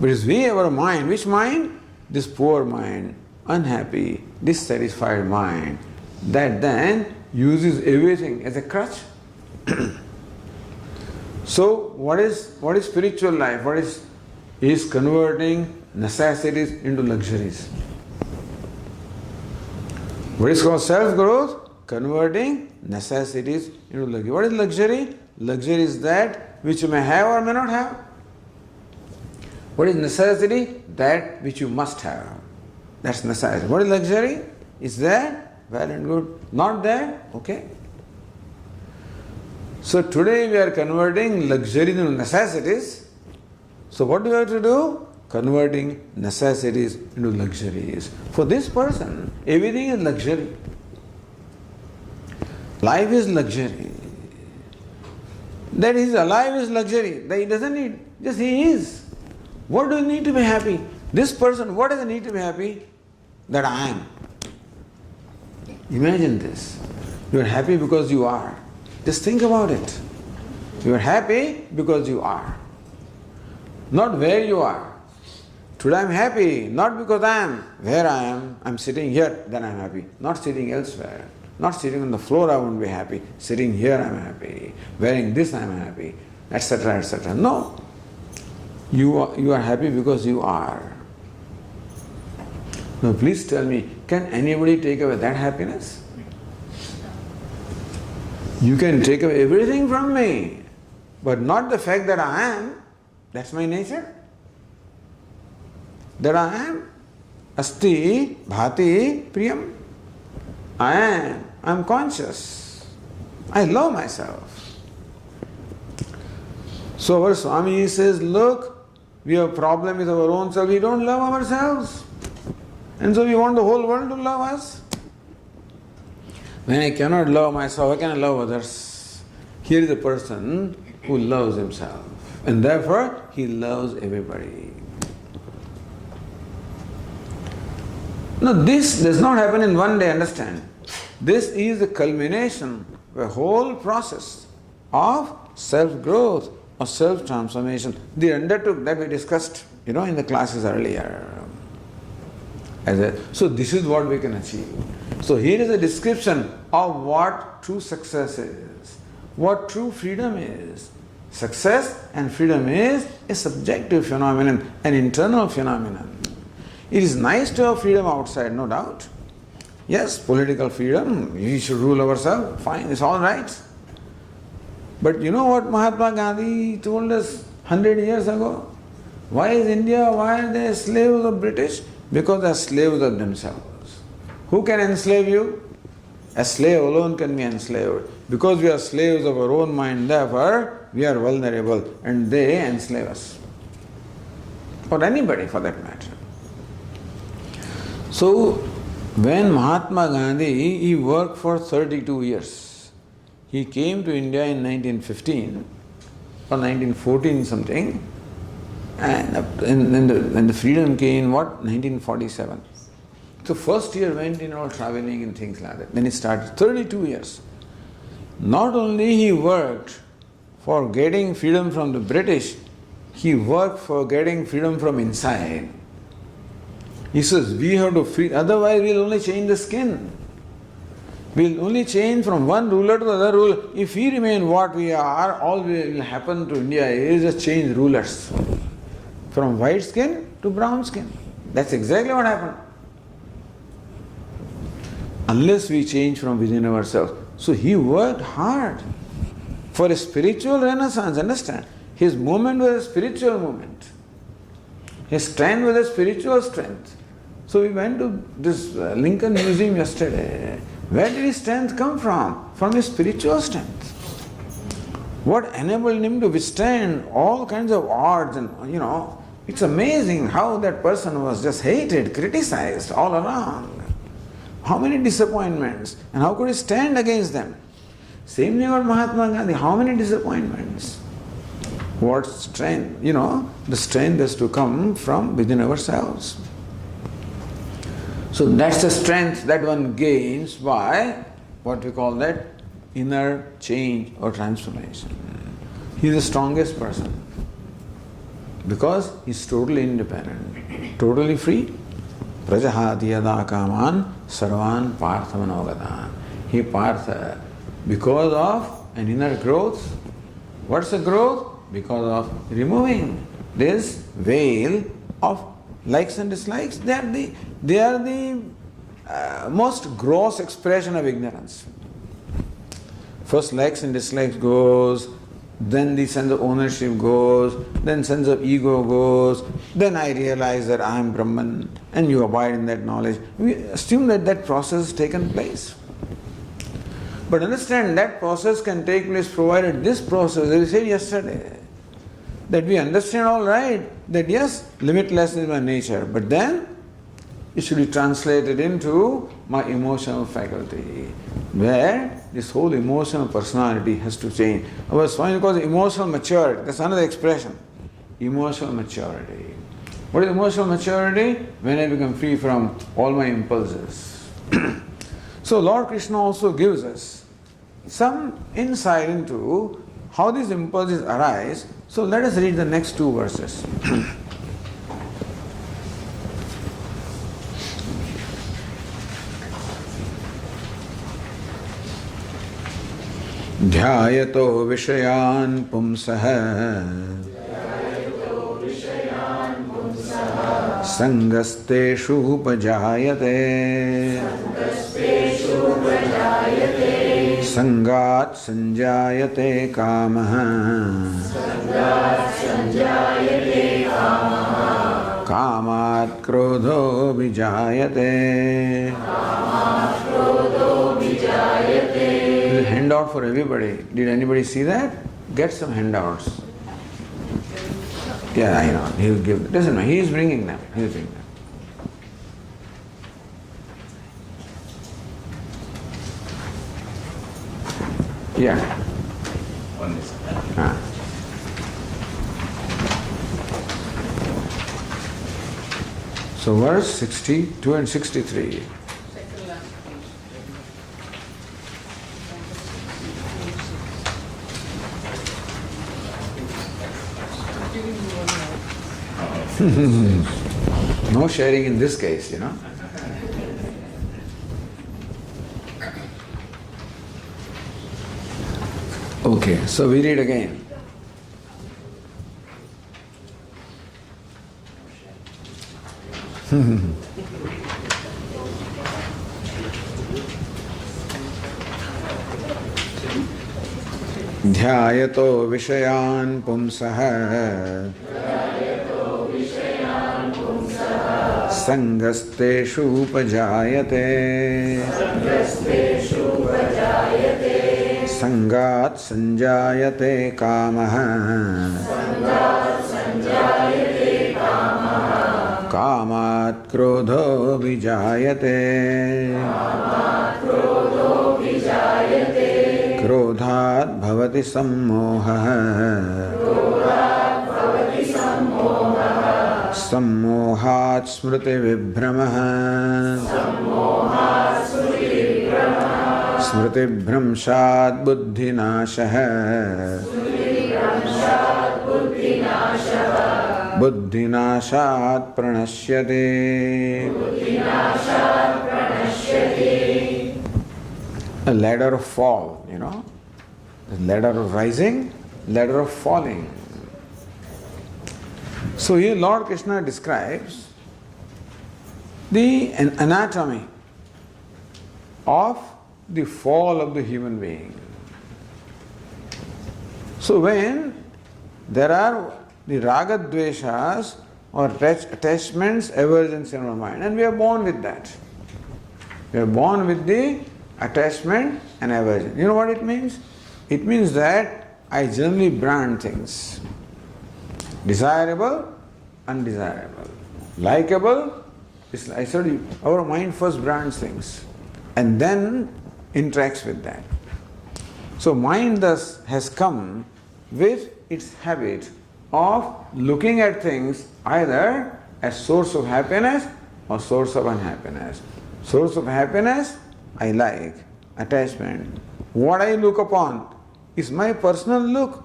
But it's we, our mind. Which mind? This poor mind, unhappy, dissatisfied mind, that then uses everything as a crutch. So what is spiritual life? What is converting necessities into luxuries. What is called self-growth? Converting necessities into luxury. What is luxury? Luxury is that which you may have or may not have. What is necessity? That which you must have. That's necessity. What is luxury? Is there? Well and good. Not there? Okay. So today we are converting luxury into necessities. So what do we have to do? Converting necessities into luxuries. For this person, everything is luxury. Life is luxury. That he's alive is luxury. That he doesn't need, just he is. What do you need to be happy? This person, what does he need to be happy? That I am. Imagine this. You are happy because you are. Just think about it. You are happy because you are. Not where you are. Today I am happy, not because I am where I am. I am sitting here, then I am happy. Not sitting elsewhere. Not sitting on the floor, I won't be happy. Sitting here, I am happy. Wearing this, I am happy. Etc., etc. No. You are happy because you are. Now please tell me, can anybody take away that happiness? You can take away everything from me, but not the fact that I am. That's my nature. That I am. Asti, bhati, priyam. I am conscious. I love myself. So our Swami says, look, we have a problem with our own self. We don't love ourselves. And so we want the whole world to love us. When I cannot love myself, how can I love others? Here is a person who loves himself. And therefore, he loves everybody. Now this does not happen in one day, understand. This is the culmination of a whole process of self-growth or self-transformation. They undertook that we discussed, in the classes earlier. So this is what we can achieve. So here is a description of what true success is, what true freedom is. Success and freedom is a subjective phenomenon, an internal phenomenon. It is nice to have freedom outside, no doubt. Yes, political freedom, we should rule ourselves, fine, it's all right. But you know what Mahatma Gandhi told us 100 years ago? Why is India, why are they slaves of British? Because they are slaves of themselves. Who can enslave you? A slave alone can be enslaved. Because we are slaves of our own mind, therefore we are vulnerable and they enslave us. Or anybody for that matter. So, when Mahatma Gandhi, he worked for 32 years. He came to India in 1915 or 1914 something, and when the freedom came, 1947. So first year went traveling and things like that. Then he started 32 years. Not only he worked for getting freedom from the British, he worked for getting freedom from inside. He says, we have to free, otherwise we'll only change the skin. We'll only change from one ruler to the other ruler. If we remain what we are, all will happen to India is just change rulers. From white skin to brown skin. That's exactly what happened. Unless we change from within ourselves. So he worked hard for a spiritual renaissance, understand? His movement was a spiritual movement. His strength was a spiritual strength. So we went to this Lincoln Museum yesterday. Where did his strength come from? From his spiritual strength. What enabled him to withstand all kinds of odds and, it's amazing how that person was just hated, criticized all around. How many disappointments and how could he stand against them? Same thing about Mahatma Gandhi, how many disappointments? What strength? The strength has to come from within ourselves. So that's the strength that one gains by what we call that inner change or transformation. He is the strongest person because he is totally independent, totally free. Prajahati yada kaman sarvan parthamanogadan. He partha, because of an inner growth. What's the growth? Because of removing this veil of likes and dislikes. They are the most gross expression of ignorance. First likes and dislikes goes, then the sense of ownership goes, then sense of ego goes, then I realize that I am Brahman, and you abide in that knowledge. We assume that process has taken place. But understand that process can take place provided this process, as we said yesterday, that we understand all right, that yes, limitless is my nature, but then it should be translated into my emotional faculty, where this whole emotional personality has to change. Our Swami calls it emotional maturity. That's another expression. Emotional maturity. What is emotional maturity? When I become free from all my impulses. So Lord Krishna also gives us some insight into how these impulses arise. So let us read the next two verses. ध्यायतो विषयान् पुंसः संगस्तेषूपजायते संगात् संजायते कामः कामात् क्रोधो विजायते. There's a handout for everybody. Did anybody see that? Get some handouts. Yeah, I know. He will give. Doesn't matter. He is bringing them. He is bringing them. Yeah. On this. So verse 62 and 63. Second last page. No sharing in this case, you know. Okay, so we read again. ध्यायतो विषयान् पुंसः संगस्तेषूपजायते संगात् संजायते कामः कामात् क्रोधो विजायते क्रोधात् भवति सम्मोहः सम्मोहात् स्मृतिविभ्रमः स्मृतिभ्रंशात् बुद्धिनाशः बुद्धिनाशात् प्रणश्यते. A ladder of fall, you know. The ladder of rising, ladder of falling. So here Lord Krishna describes the anatomy of the fall of the human being. So when there are the raga dveshas or attachments, aversions in our mind, and we are born with that. We are born with the attachment and aversion. You know what it means? It means that I generally brand things. Desirable, undesirable. Likeable, I said you, our mind first brands things and then interacts with that. So mind thus has come with its habit of looking at things either as source of happiness or source of unhappiness. Source of happiness, I like, attachment. What I look upon is my personal look.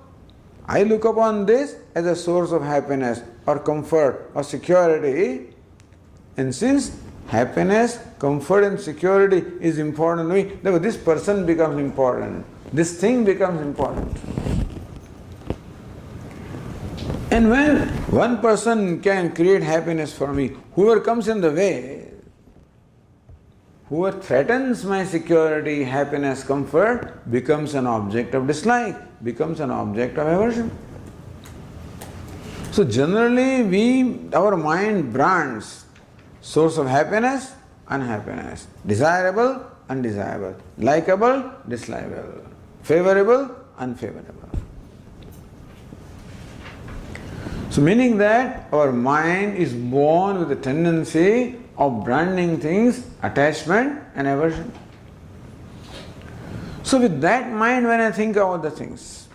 I look upon this as a source of happiness or comfort or security. And since happiness, comfort and security is important to me, therefore this person becomes important. This thing becomes important. And when one person can create happiness for me, whoever comes in the way, whoever threatens my security, happiness, comfort, becomes an object of dislike, becomes an object of aversion. So generally our mind brands source of happiness, unhappiness, desirable, undesirable, likable, dislikable, favorable, unfavorable. So meaning that our mind is born with a tendency of branding things attachment and aversion. So with that mind, when I think about the things,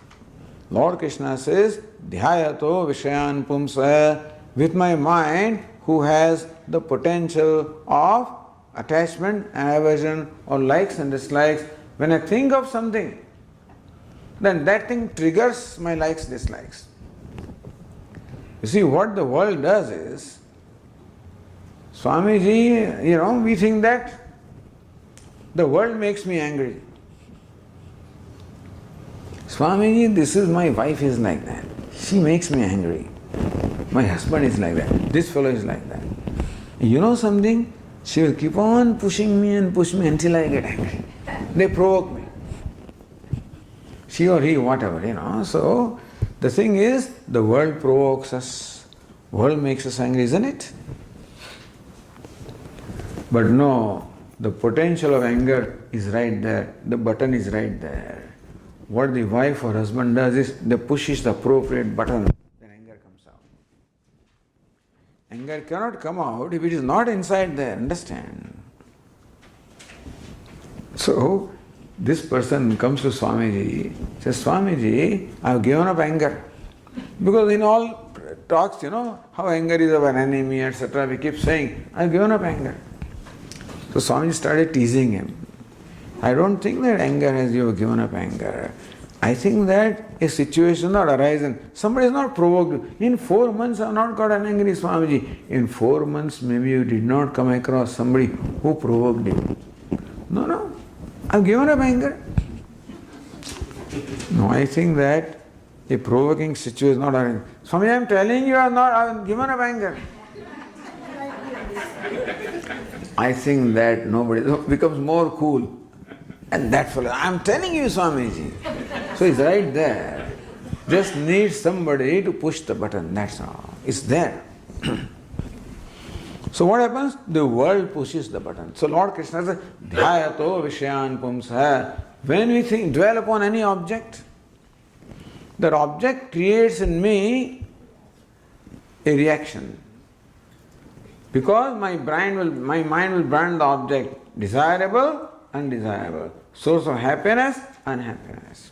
Lord Krishna says, Dhyayato Vishayan Pumsa, with my mind who has the potential of attachment and aversion or likes and dislikes, when I think of something, then that thing triggers my likes, dislikes. You see, what the world does is, Swamiji, we think that the world makes me angry. Swamiji, this is my wife is like that. She makes me angry. My husband is like that. This fellow is like that. You know something? She will keep on pushing me and push me until I get angry. They provoke me. She or he, whatever. So, the thing is, the world provokes us. World makes us angry, isn't it? But no, the potential of anger is right there. The button is right there. What the wife or husband does is, they pushes the appropriate button, then anger comes out. Anger cannot come out if it is not inside there, understand? So, this person comes to Swamiji, says, Swamiji, I have given up anger. Because in all talks, how anger is our enemy, etc. We keep saying, I have given up anger. So Swamiji started teasing him. I don't think that anger has you have given up anger. I think that a situation not arisen. Somebody has not provoked you. In 4 months I have not got an angry Swamiji. In 4 months maybe you did not come across somebody who provoked you. No. I have given up anger. No, I think that a provoking situation is not arisen. Swamiji, I am telling you I have given up anger. I think that nobody becomes more cool. And that fellow, I am telling you, Swamiji. So it's right there. Just needs somebody to push the button, that's all. It's there. So what happens? The world pushes the button. So Lord Krishna says, Dhyayato Vishayan Pumsa. When we dwell upon any object, that object creates in me a reaction. Because my mind will brand the object desirable, undesirable, source of happiness, unhappiness.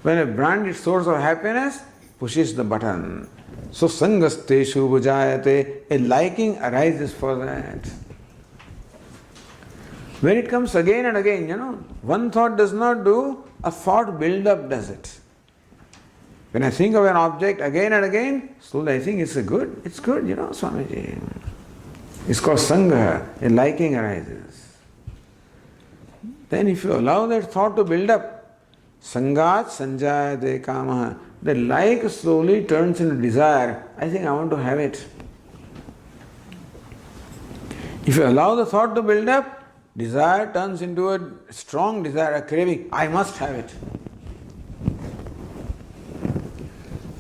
When a brand is source of happiness, pushes the button. So sangasteshu bhujayate, a liking arises for that. When it comes again and again, one thought does not do, a thought build-up does it. When I think of an object again and again, slowly I think it's good, Swamiji. It's called sangha, a liking arises. Then if you allow that thought to build up, sangat sanjayate kamaha, the like slowly turns into desire. I think I want to have it. If you allow the thought to build up, desire turns into a strong desire, a craving. I must have it.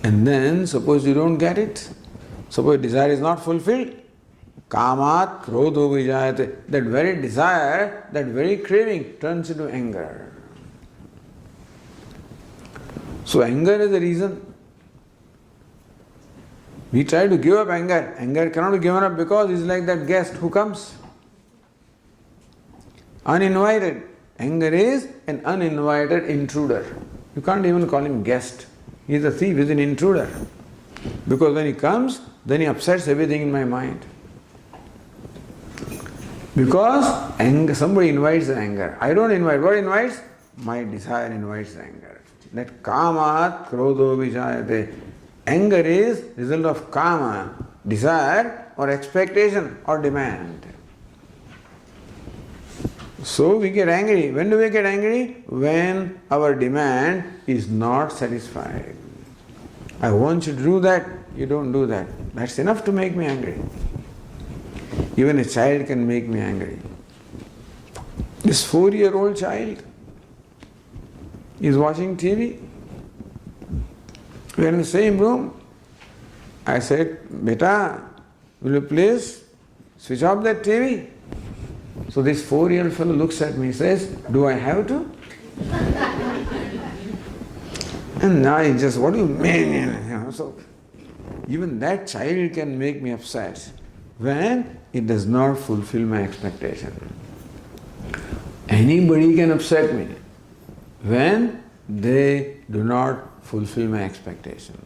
And then, suppose you don't get it, suppose desire is not fulfilled, kamat krodho vijayate, that very desire, that very craving turns into anger. So anger is the reason. We try to give up anger. Anger cannot be given up because it's like that guest who comes uninvited. Anger is an uninvited intruder. You can't even call him guest. He is a thief, he is an intruder. Because when he comes, then he upsets everything in my mind. Because somebody invites the anger. I don't invite. What invites? My desire invites the anger. That kamat krodho vijayate. Anger is result of kama, desire or expectation or demand. So we get angry. When do we get angry? When our demand is not satisfied. I want you to do that, you don't do that. That's enough to make me angry. Even a child can make me angry. This 4-year-old child is watching TV. We are in the same room. I said, Beta, will you please switch off that TV? So this 4-year-old fellow looks at me and says, do I have to? And now he just, what do you mean? So even that child can make me upset. when it does not fulfill my expectation. Anybody can upset me when they do not fulfill my expectation.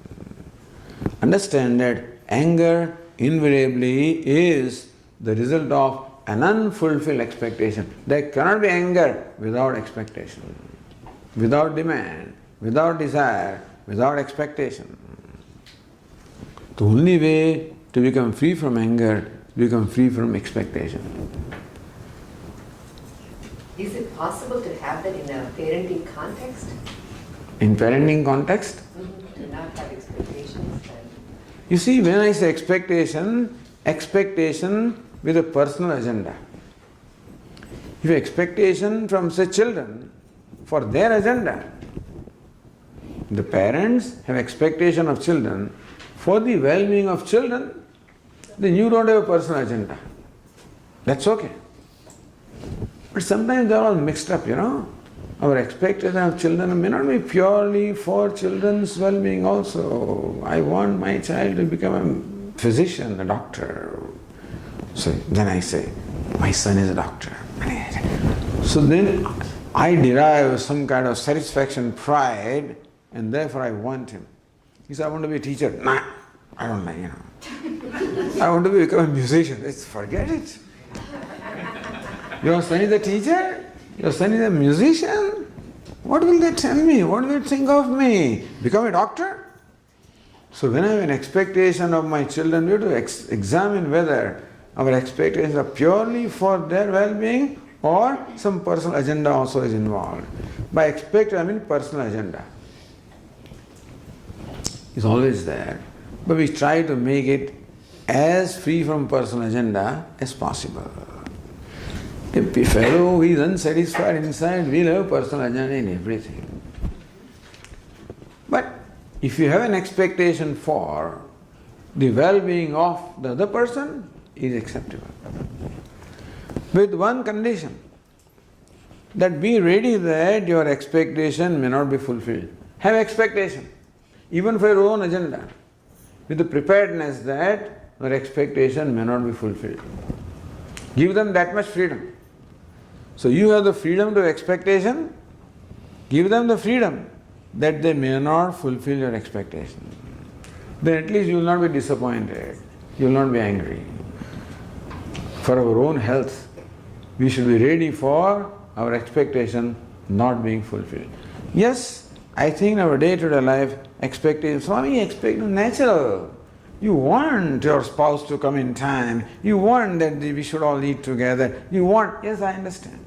Understand that anger invariably is the result of an unfulfilled expectation. There cannot be anger without expectation, without demand, without desire, without expectation. The only way to become free from anger is to become free from expectation. Is it possible to have that in a parenting context? In parenting context, To not have expectations? you see, when I say expectation, expectation with a personal agenda. If expectation from, say, children for their agenda, the parents have expectation of children for the well-being of children, then you don't have a personal agenda. That's okay. But sometimes they're all mixed up, Our expectation of children may not be purely for children's well-being also. I want my child to become a physician, a doctor. So then I say, my son is a doctor. So then I derive some kind of satisfaction, pride, and therefore I want him. He said, I want to be a teacher. Nah, I don't like, I want to become a musician. Let's forget it. Your son is a teacher? Your son is a musician? What will they tell me? What will they think of me? Become a doctor? So when I have an expectation of my children, we have to examine whether our expectations are purely for their well-being or some personal agenda also is involved. By expect, I mean personal agenda. It's always there. But we try to make it as free from personal agenda as possible. If a fellow who is unsatisfied inside will have personal agenda in everything. But if you have an expectation for the well-being of the other person, is acceptable. With one condition, that be ready that your expectation may not be fulfilled. Have expectation, even for your own agenda, with the preparedness that your expectation may not be fulfilled. Give them that much freedom. So you have the freedom to expectation, give them the freedom that they may not fulfill your expectation. Then at least you will not be disappointed, you will not be angry. For our own health, we should be ready for our expectation not being fulfilled. Yes, I think in our day-to-day life, expectation, Swami, expectation natural. You want your spouse to come in time, you want that we should all eat together, you want, yes, I understand.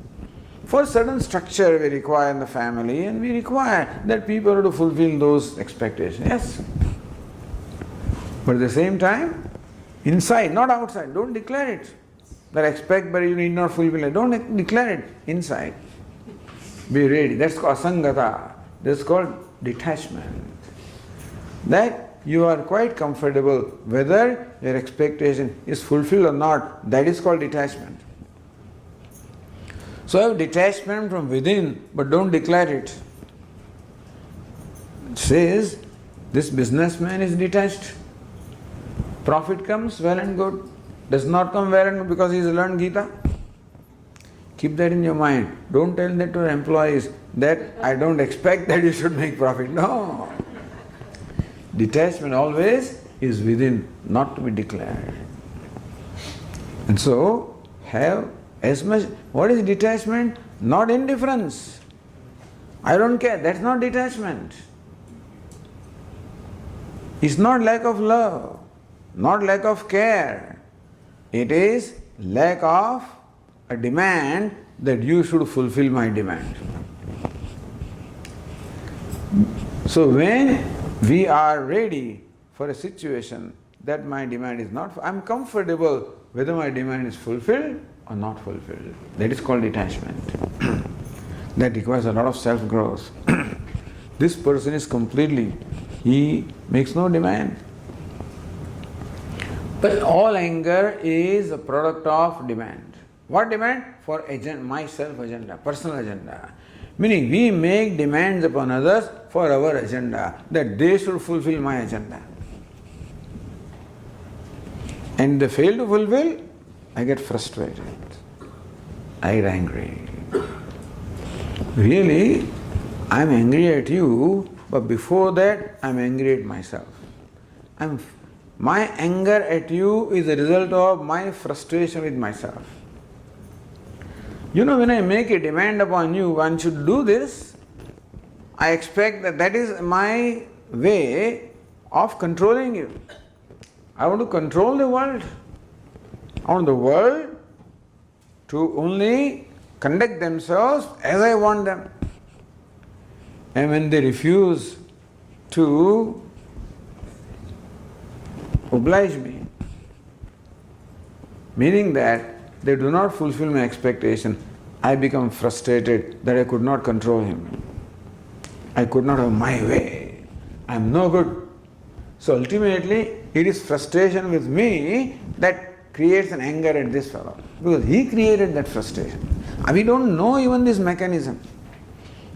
For certain structure we require in the family, and we require that people have to fulfill those expectations, yes. But at the same time, inside, not outside, don't declare it. That expect but you need not fulfill it. Don't declare it inside. Be ready. That's called asangata. That's called detachment. That you are quite comfortable whether your expectation is fulfilled or not. That is called detachment. So have detachment from within, but don't declare it. It says, this businessman is detached. Profit comes, well and good. Does not come well and good because he has learned Gita. Keep that in your mind. Don't tell that to your employees that I don't expect that you should make profit. No. Detachment always is within, not to be declared. And so, have as much. What is detachment? Not indifference. I don't care. That's not detachment. It's not lack of love, not lack of care. It is lack of a demand that you should fulfill my demand. So when we are ready for a situation that my demand is not, I am comfortable whether my demand is fulfilled or not fulfilled. That is called detachment. That requires a lot of self-growth. This person is completely, he makes no demand. But all anger is a product of demand. What demand? For my self-agenda, personal agenda. Meaning we make demands upon others for our agenda, that they should fulfill my agenda. and they fail to fulfill, I get frustrated. I get angry. Really, I'm angry at you, but before that, I'm angry at myself. My anger at you is a result of my frustration with myself. You know, when I make a demand upon you, one should do this, I expect that that is my way of controlling you. I want to control the world. I want the world to only conduct themselves as I want them. And when they refuse to oblige me, meaning that they do not fulfill my expectation, I become frustrated that I could not control him. I could not have my way. I am no good. So ultimately, it is frustration with me that creates an anger at this fellow, because he created that frustration. We don't know even this mechanism.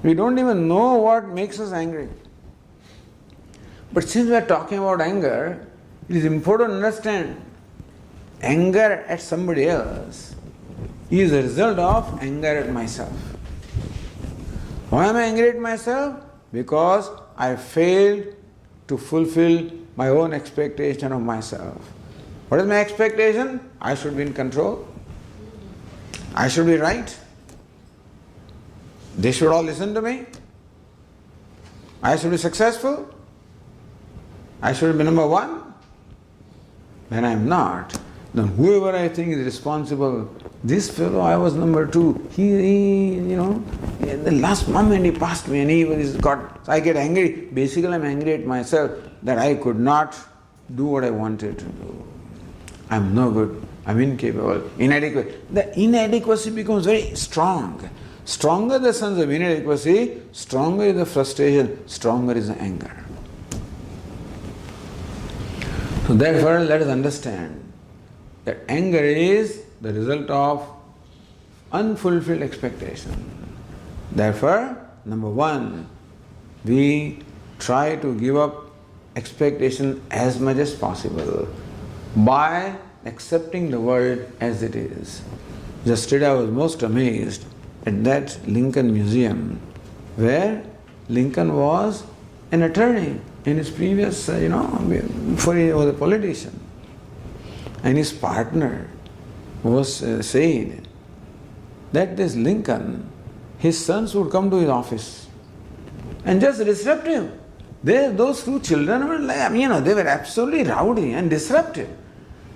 We don't even know what makes us angry. But since we are talking about anger, it is important to understand anger at somebody else is a result of anger at myself. Why am I angry at myself? Because I failed to fulfill my own expectation of myself. What is my expectation? I should be in control. I should be right. They should all listen to me. I should be successful. I should be number one. When I am not, then whoever I think is responsible, this fellow, I was number two. He in the last moment he passed me and he was got. So I get angry. Basically, I'm angry at myself that I could not do what I wanted to do. I'm no good. I'm incapable, inadequate. The inadequacy becomes very strong. Stronger the sense of inadequacy, stronger is the frustration, stronger is the anger. So therefore, let us understand that anger is the result of unfulfilled expectation. Therefore, number one, we try to give up expectation as much as possible by accepting the world as it is. Yesterday I was most amazed at that Lincoln Museum, where Lincoln was an attorney in his previous, before he was a politician. And his partner was saying that this Lincoln, his sons would come to his office and just disrupt him. Those two children were like, they were absolutely rowdy and disruptive.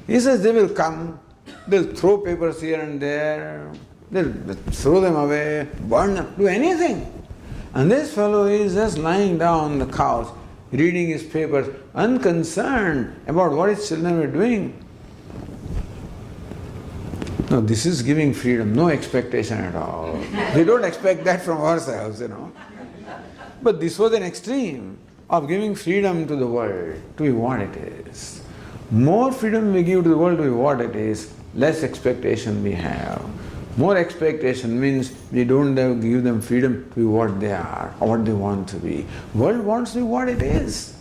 He says they will come, they'll throw papers here and there, they'll throw them away, burn them, do anything. And this fellow is just lying down on the couch, reading his papers, unconcerned about what his children were doing. No, this is giving freedom, no expectation at all. We don't expect that from ourselves, But this was an extreme of giving freedom to the world to be what it is. More freedom we give to the world to be what it is, less expectation we have. More expectation means we don't give them freedom to be what they are or what they want to be. World wants to be what it is.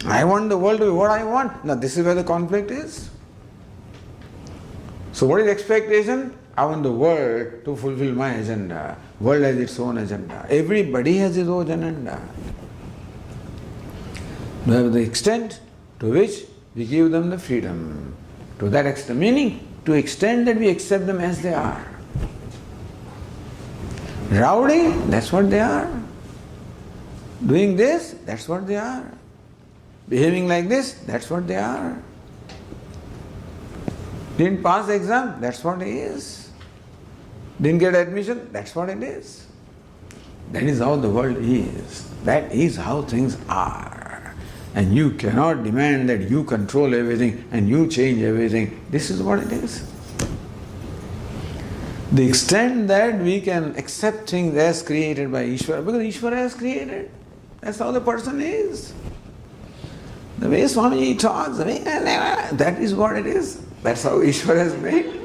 I want the world to be what I want. Now this is where the conflict is. So what is expectation? I want the world to fulfill my agenda. World has its own agenda. Everybody has his own agenda. To have the extent to which we give them the freedom. To that extent, meaning to extent that we accept them as they are. Rowdy, that's what they are. Doing this, that's what they are. Behaving like this, that's what they are. Didn't pass the exam, that's what it is. Didn't get admission, that's what it is. That is how the world is. That is how things are. And you cannot demand that you control everything and you change everything. This is what it is. The extent that we can accept things as created by Ishvara, because Ishvara has created. That's how the person is. The way Swamiji talks, that is what it is. That's how Ishvara has made.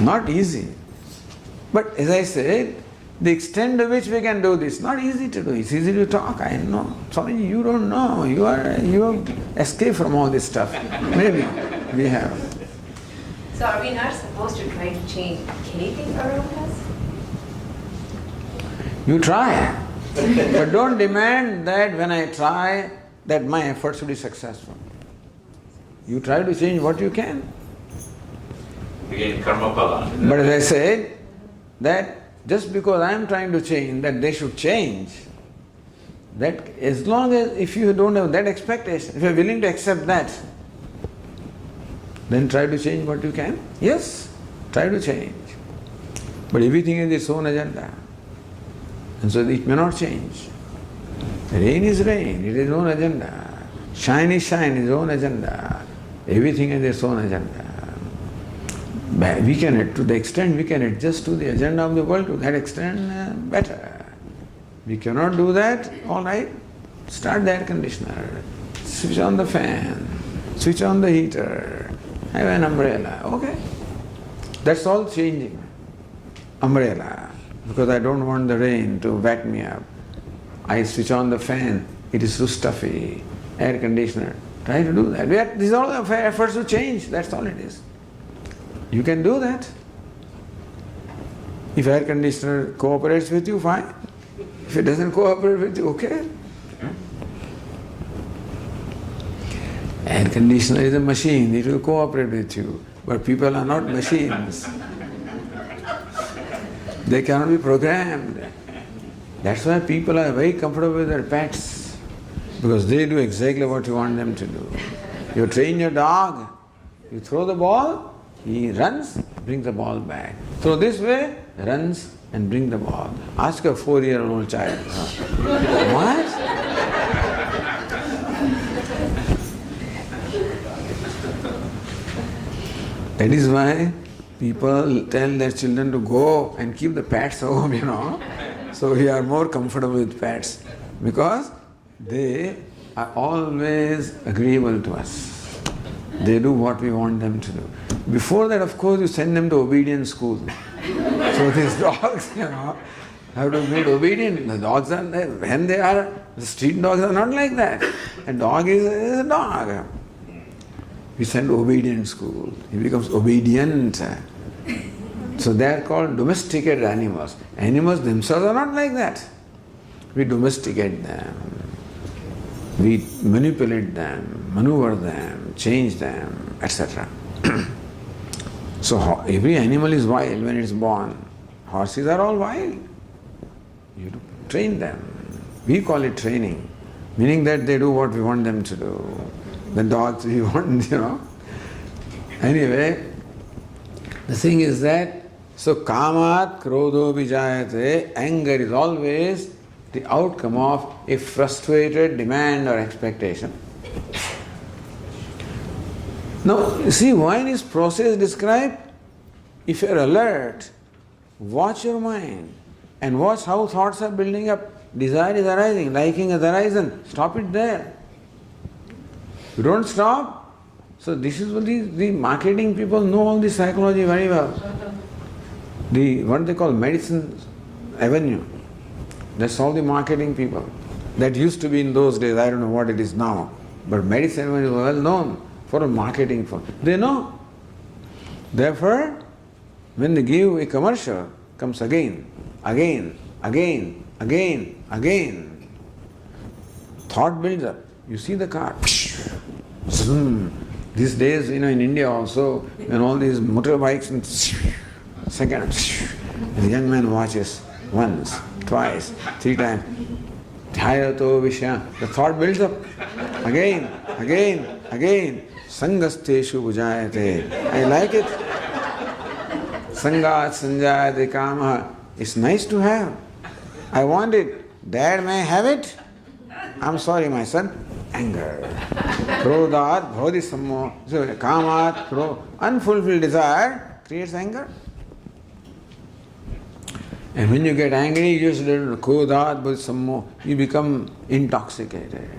Not easy. But as I said, The extent to which we can do this, not easy to do. It's easy to talk, I know. Sorry, you don't know. You have escaped from all this stuff. Maybe we have. So are we not supposed to try to change anything around us? You try. But don't demand that when I try, that my efforts will be successful. You try to change what you can. Again, karma pala. But as I said, that just because I am trying to change, that they should change, that as long as if you don't have that expectation, if you are willing to accept that, then try to change what you can. Yes, try to change. But everything has its own agenda. And so it may not change. Rain is rain, it is its own agenda. Shine is shine, its own agenda. Everything has its own agenda. We can, to the extent we can adjust to the agenda of the world, to that extent, better. We cannot do that, all right, start the air conditioner, switch on the fan, switch on the heater, have an umbrella, okay. That's all changing. Umbrella, because I don't want the rain to wet me up. I switch on the fan, it is too stuffy. Air conditioner, try to do that. These are all efforts to change, that's all it is. You can do that. If air conditioner cooperates with you, fine. If it doesn't cooperate with you, okay. Air conditioner is a machine, it will cooperate with you. But people are not machines. They cannot be programmed. That's why people are very comfortable with their pets, because they do exactly what you want them to do. You train your dog, you throw the ball, he runs, brings the ball back. Throw this way, runs and bring the ball. Ask a 4-year-old child. What? That is why people tell their children to go and keep the pets home, So we are more comfortable with pets because they are always agreeable to us. They do what we want them to do. Before that, of course, you send them to obedience school. So these dogs, have to be obedient. The dogs are, when they are, the street dogs are not like that. A dog is a dog. We send to obedience school. He becomes obedient. So they are called domesticated animals. Animals themselves are not like that. We domesticate them. We manipulate them, maneuver them, change them, etc. So every animal is wild when it's born. Horses are all wild. You have to train them. We call it training, meaning that they do what we want them to do. The dogs we want, Anyway, the thing is that, so kamat krodho vijayate, anger is always the outcome of a frustrated demand or expectation. Now, you see, why this process described? If you are alert, watch your mind and watch how thoughts are building up. Desire is arising, liking is arising. Stop it there. You don't stop. So this is what the marketing people know all this psychology very well. What they call medicine avenue. That's all the marketing people. That used to be in those days, I don't know what it is now. But medicine avenue is well known for marketing firm. They know. Therefore, when they give a commercial, comes again. Thought builds up. You see the car. These days, in India also, when all these motorbikes and second, the young man watches once, twice, 3 times. Dhyayato Vishya. The thought builds up. Again. Sangasteshu bhujayate. I like it. Sangat sanjayate kama. It's nice to have. I want it. Dad, may I have it? I'm sorry, my son. Anger. Krodhat bhavati sammo. So kamat, unfulfilled desire creates anger. And when you get angry, you just krodhat bhavati sammo. You become intoxicated.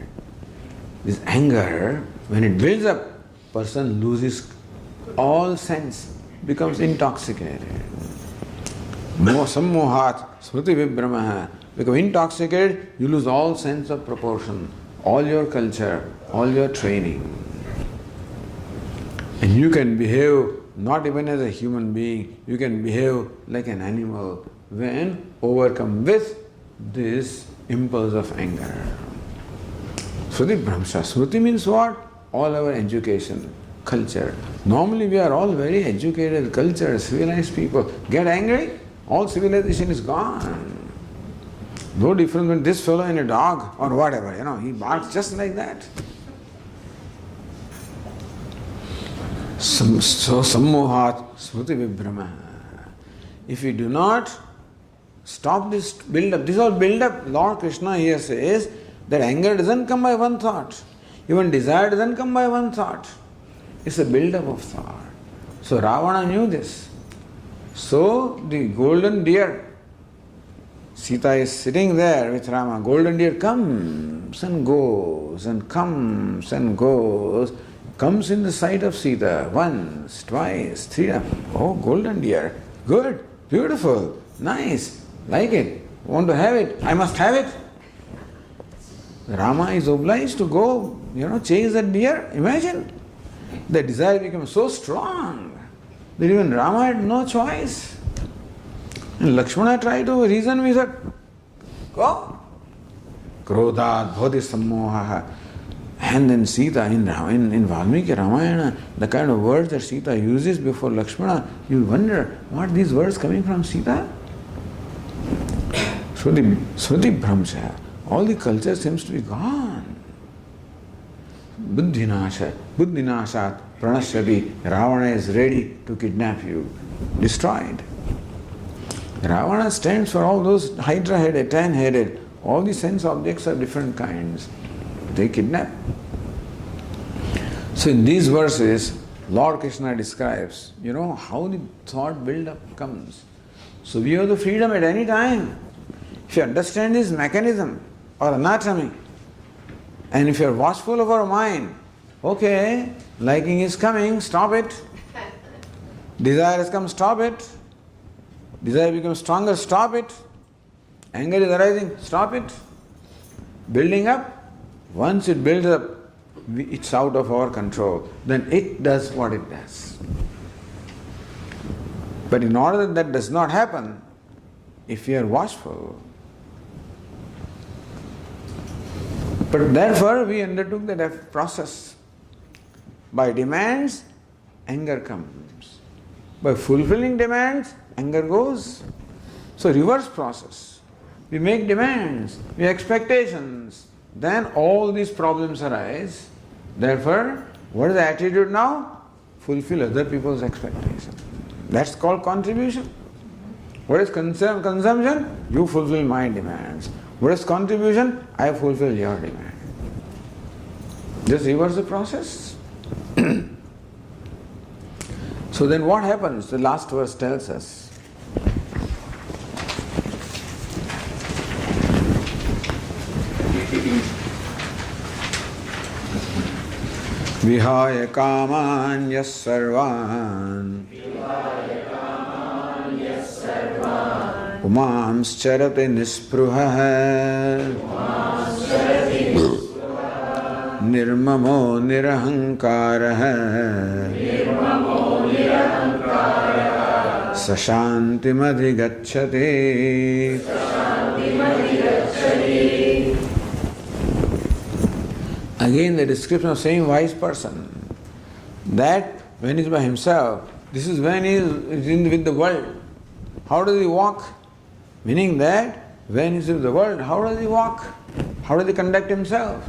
This anger, when it builds up, person loses all sense, becomes intoxicated. Sammohat smriti vibhramaha. Become intoxicated, you lose all sense of proportion, all your culture, all your training. And you can behave not even as a human being, you can behave like an animal when overcome with this impulse of anger. Smriti Brahmsha. Smriti means what? All our education, culture. Normally we are all very educated, cultured, civilized people. Get angry, all civilization is gone. No difference between this fellow and a dog or whatever, he barks just like that. So sammohat smriti vibhrama. If we do not stop this build-up, this is all build-up. Lord Krishna here says that anger doesn't come by one thought. Even desire doesn't come by one thought. It's a build-up of thought. So Ravana knew this. So the golden deer, Sita is sitting there with Rama. Golden deer comes and goes and comes and goes. Comes in the sight of Sita once, twice, three times. Oh, golden deer. Good, beautiful, nice, like it. Want to have it? I must have it. Rama is obliged to go, chase that deer. Imagine. The desire becomes so strong that even Rama had no choice. And Lakshmana tried to reason with her. Go. Krodhat bhavati sammoha. And then Sita, in Valmiki Ramayana, the kind of words that Sita uses before Lakshmana, you wonder, what these words coming from Sita? Smriti Brahmsha. All the culture seems to be gone. Buddhinashat, pranashyati. Ravana is ready to kidnap you. Destroyed. Ravana stands for all those hydra-headed, ten-headed, all the sense objects of different kinds. They kidnap. So in these verses, Lord Krishna describes, how the thought build-up comes. So we have the freedom at any time. If you understand this mechanism or anatomy, and if you are watchful of our mind, okay, liking is coming, stop it. Desire has come, stop it. Desire becomes stronger, stop it. Anger is arising, stop it. Building up, once it builds up, it's out of our control. Then it does what it does. But in order that that does not happen, if we are watchful, but therefore we undertook that process. By demands, anger comes. By fulfilling demands, anger goes. So reverse process. We make demands, we have expectations, then all these problems arise. Therefore, what is the attitude now? Fulfill other people's expectations. That's called contribution. What is consumption? You fulfill my demands. What is contribution? I fulfill your demand. Just reverse the process. So then what happens? The last verse tells us. Vihaya kaman yas sarvan Umams charate nispruha Nirmamo nirahankara Sashantim adhigacchati. Again the description of same wise person, that when he is by himself, this is when he is with the world. How does he walk? Meaning that when he is with the world, how does he walk? How does he conduct himself?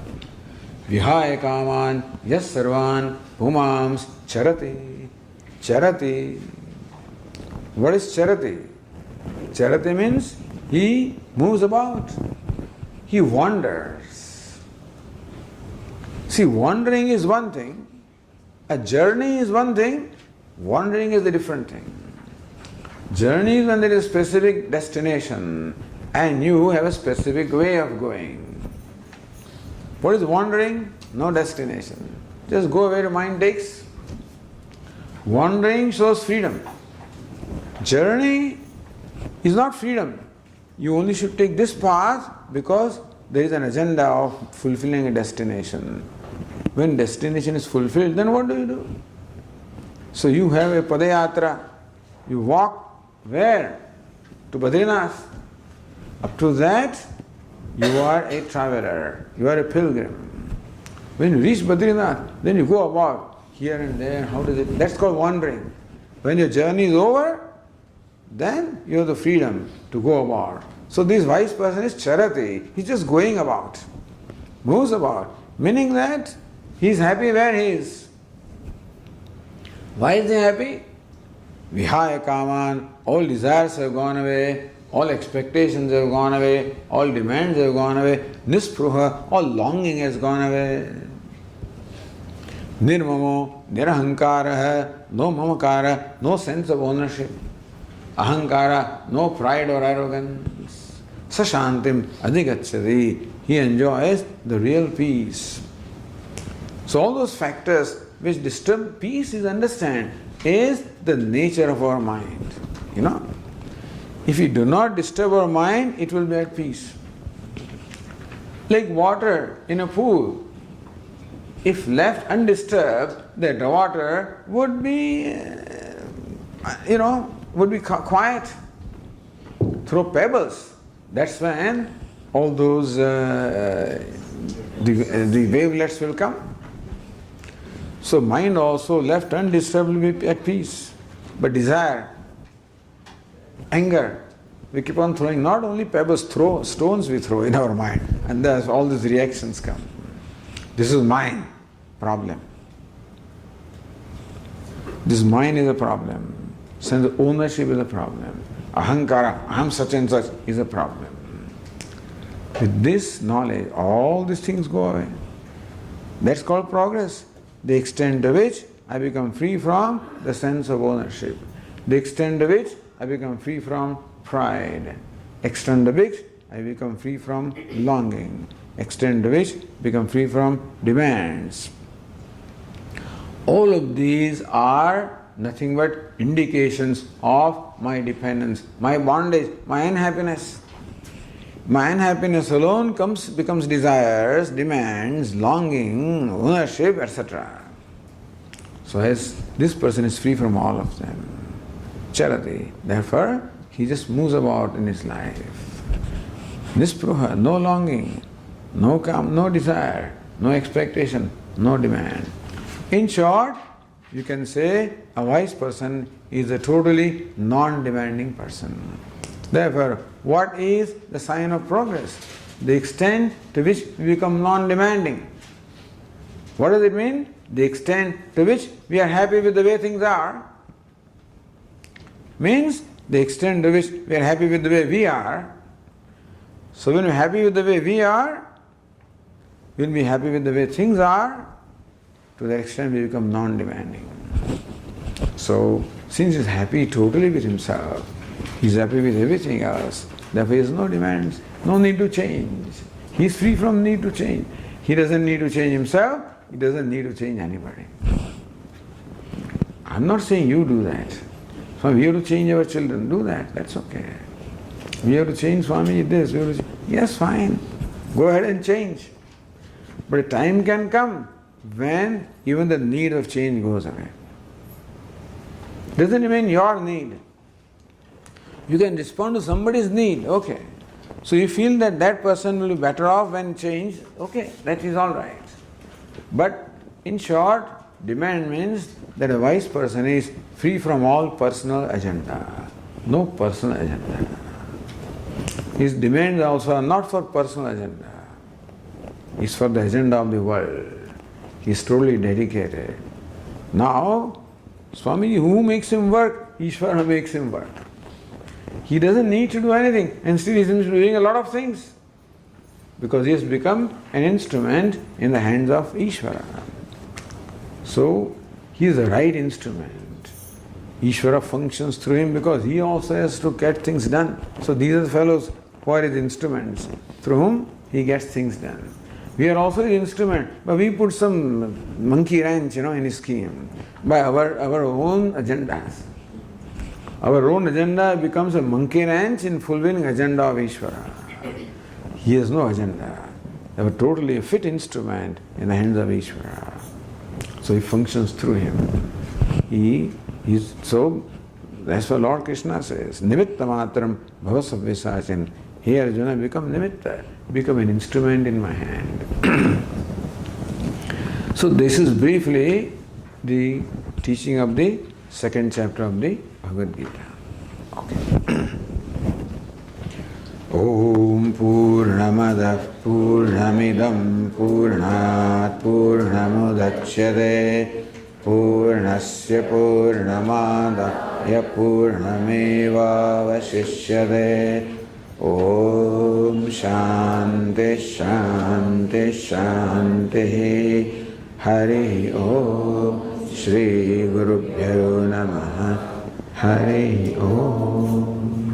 Vihaya kaman yas sarvan pumams charati. Charati. What is charati? Charati means he moves about. He wanders. See, wandering is one thing, a journey is one thing, wandering is a different thing. Journey is when there is a specific destination and you have a specific way of going. What is wandering? No destination. Just go where your mind takes. Wandering shows freedom. Journey is not freedom. You only should take this path because there is an agenda of fulfilling a destination. When destination is fulfilled, then what do? So you have a Padayatra. You walk where? To Badrinath. Up to that, you are a traveler. You are a pilgrim. When you reach Badrinath, then you go about here and there. How does it? That's called wandering. When your journey is over, then you have the freedom to go about. So this wise person is charati. He's just going about, moves about, meaning that he's happy where he is. Why is he happy? Vihaya kaman, all desires have gone away, all expectations have gone away, all demands have gone away, nispruha, all longing has gone away. Nirmamo, nirahankara, no mamakara, no sense of ownership. Ahankara, no pride or arrogance. Sashantim adhigacchati, he enjoys the real peace. So all those factors which disturb peace is is the nature of our mind. If we do not disturb our mind, it will be at peace. Like water in a pool. If left undisturbed, that the water would be, quiet. Throw pebbles. That's when all those the wavelets will come. So mind also left undisturbed will be at peace. But desire, anger, we keep on throwing not only pebbles, stones we throw in our mind, and there's all these reactions come. This is mine problem. This mind is a problem. Sense of ownership is a problem. Ahankara, aham such and such is a problem. With this knowledge, all these things go away. That's called progress. The extent to which I become free from the sense of ownership. The extent to which I become free from pride. Extent to which I become free from longing. Extent to which I become free from demands. All of these are nothing but indications of my dependence, my bondage, my unhappiness. My unhappiness alone becomes desires, demands, longing, ownership, etc. So as this person is free from all of them. Charati. Therefore, he just moves about in his life. Nispruha, no longing, no desire, no expectation, no demand. In short, you can say a wise person is a totally non-demanding person. Therefore, what is the sign of progress? The extent to which we become non-demanding. What does it mean? The extent to which we are happy with the way things are. Means the extent to which we are happy with the way we are. So when we are happy with the way we are, we will be happy with the way things are. To that extent we become non-demanding. So since he is happy totally with himself, he is happy with everything else, therefore he has no demands, no need to change. He is free from need to change. He doesn't need to change himself, he doesn't need to change anybody. I'm not saying you do that. So we have to change our children, do that, that's okay. We have to change Swami this, we have to change. Yes, fine, go ahead and change. But a time can come when even the need of change goes away. Doesn't mean your need. You can respond to somebody's need, okay. So you feel that that person will be better off when changed, okay, that is all right. But in short, demand means that a wise person is free from all personal agenda. No personal agenda. His demands also are not for personal agenda. It's for the agenda of the world. He is totally dedicated. Now, Swamiji, who makes him work? Ishvara makes him work. He doesn't need to do anything, and still he is doing a lot of things. Because he has become an instrument in the hands of Ishvara. So, he is the right instrument. Ishvara functions through him because he also has to get things done. So these are the fellows who are his instruments, through whom he gets things done. We are also his instrument, but we put some monkey wrench, in his scheme by our own agendas. Our own agenda becomes a monkey wrench in fulfilling agenda of Ishvara. He has no agenda. They were totally a fit instrument in the hands of Ishvara. So he functions through him. He is so, that's what Lord Krishna says, Nimitta matram bhavasavvesachin. Here Arjuna, become nimitta, become an instrument in my hand. So this is briefly the teaching of the second chapter of the Bhagavad Gita. Okay. Om Purnamadah Purnamidam Purnat Purnamudachyate Purnasya Purnamadaya Purnameva Vasishyate Om Shanti Shanti Shanti Hari Om Shri Gurubhyo Namaha Hari Om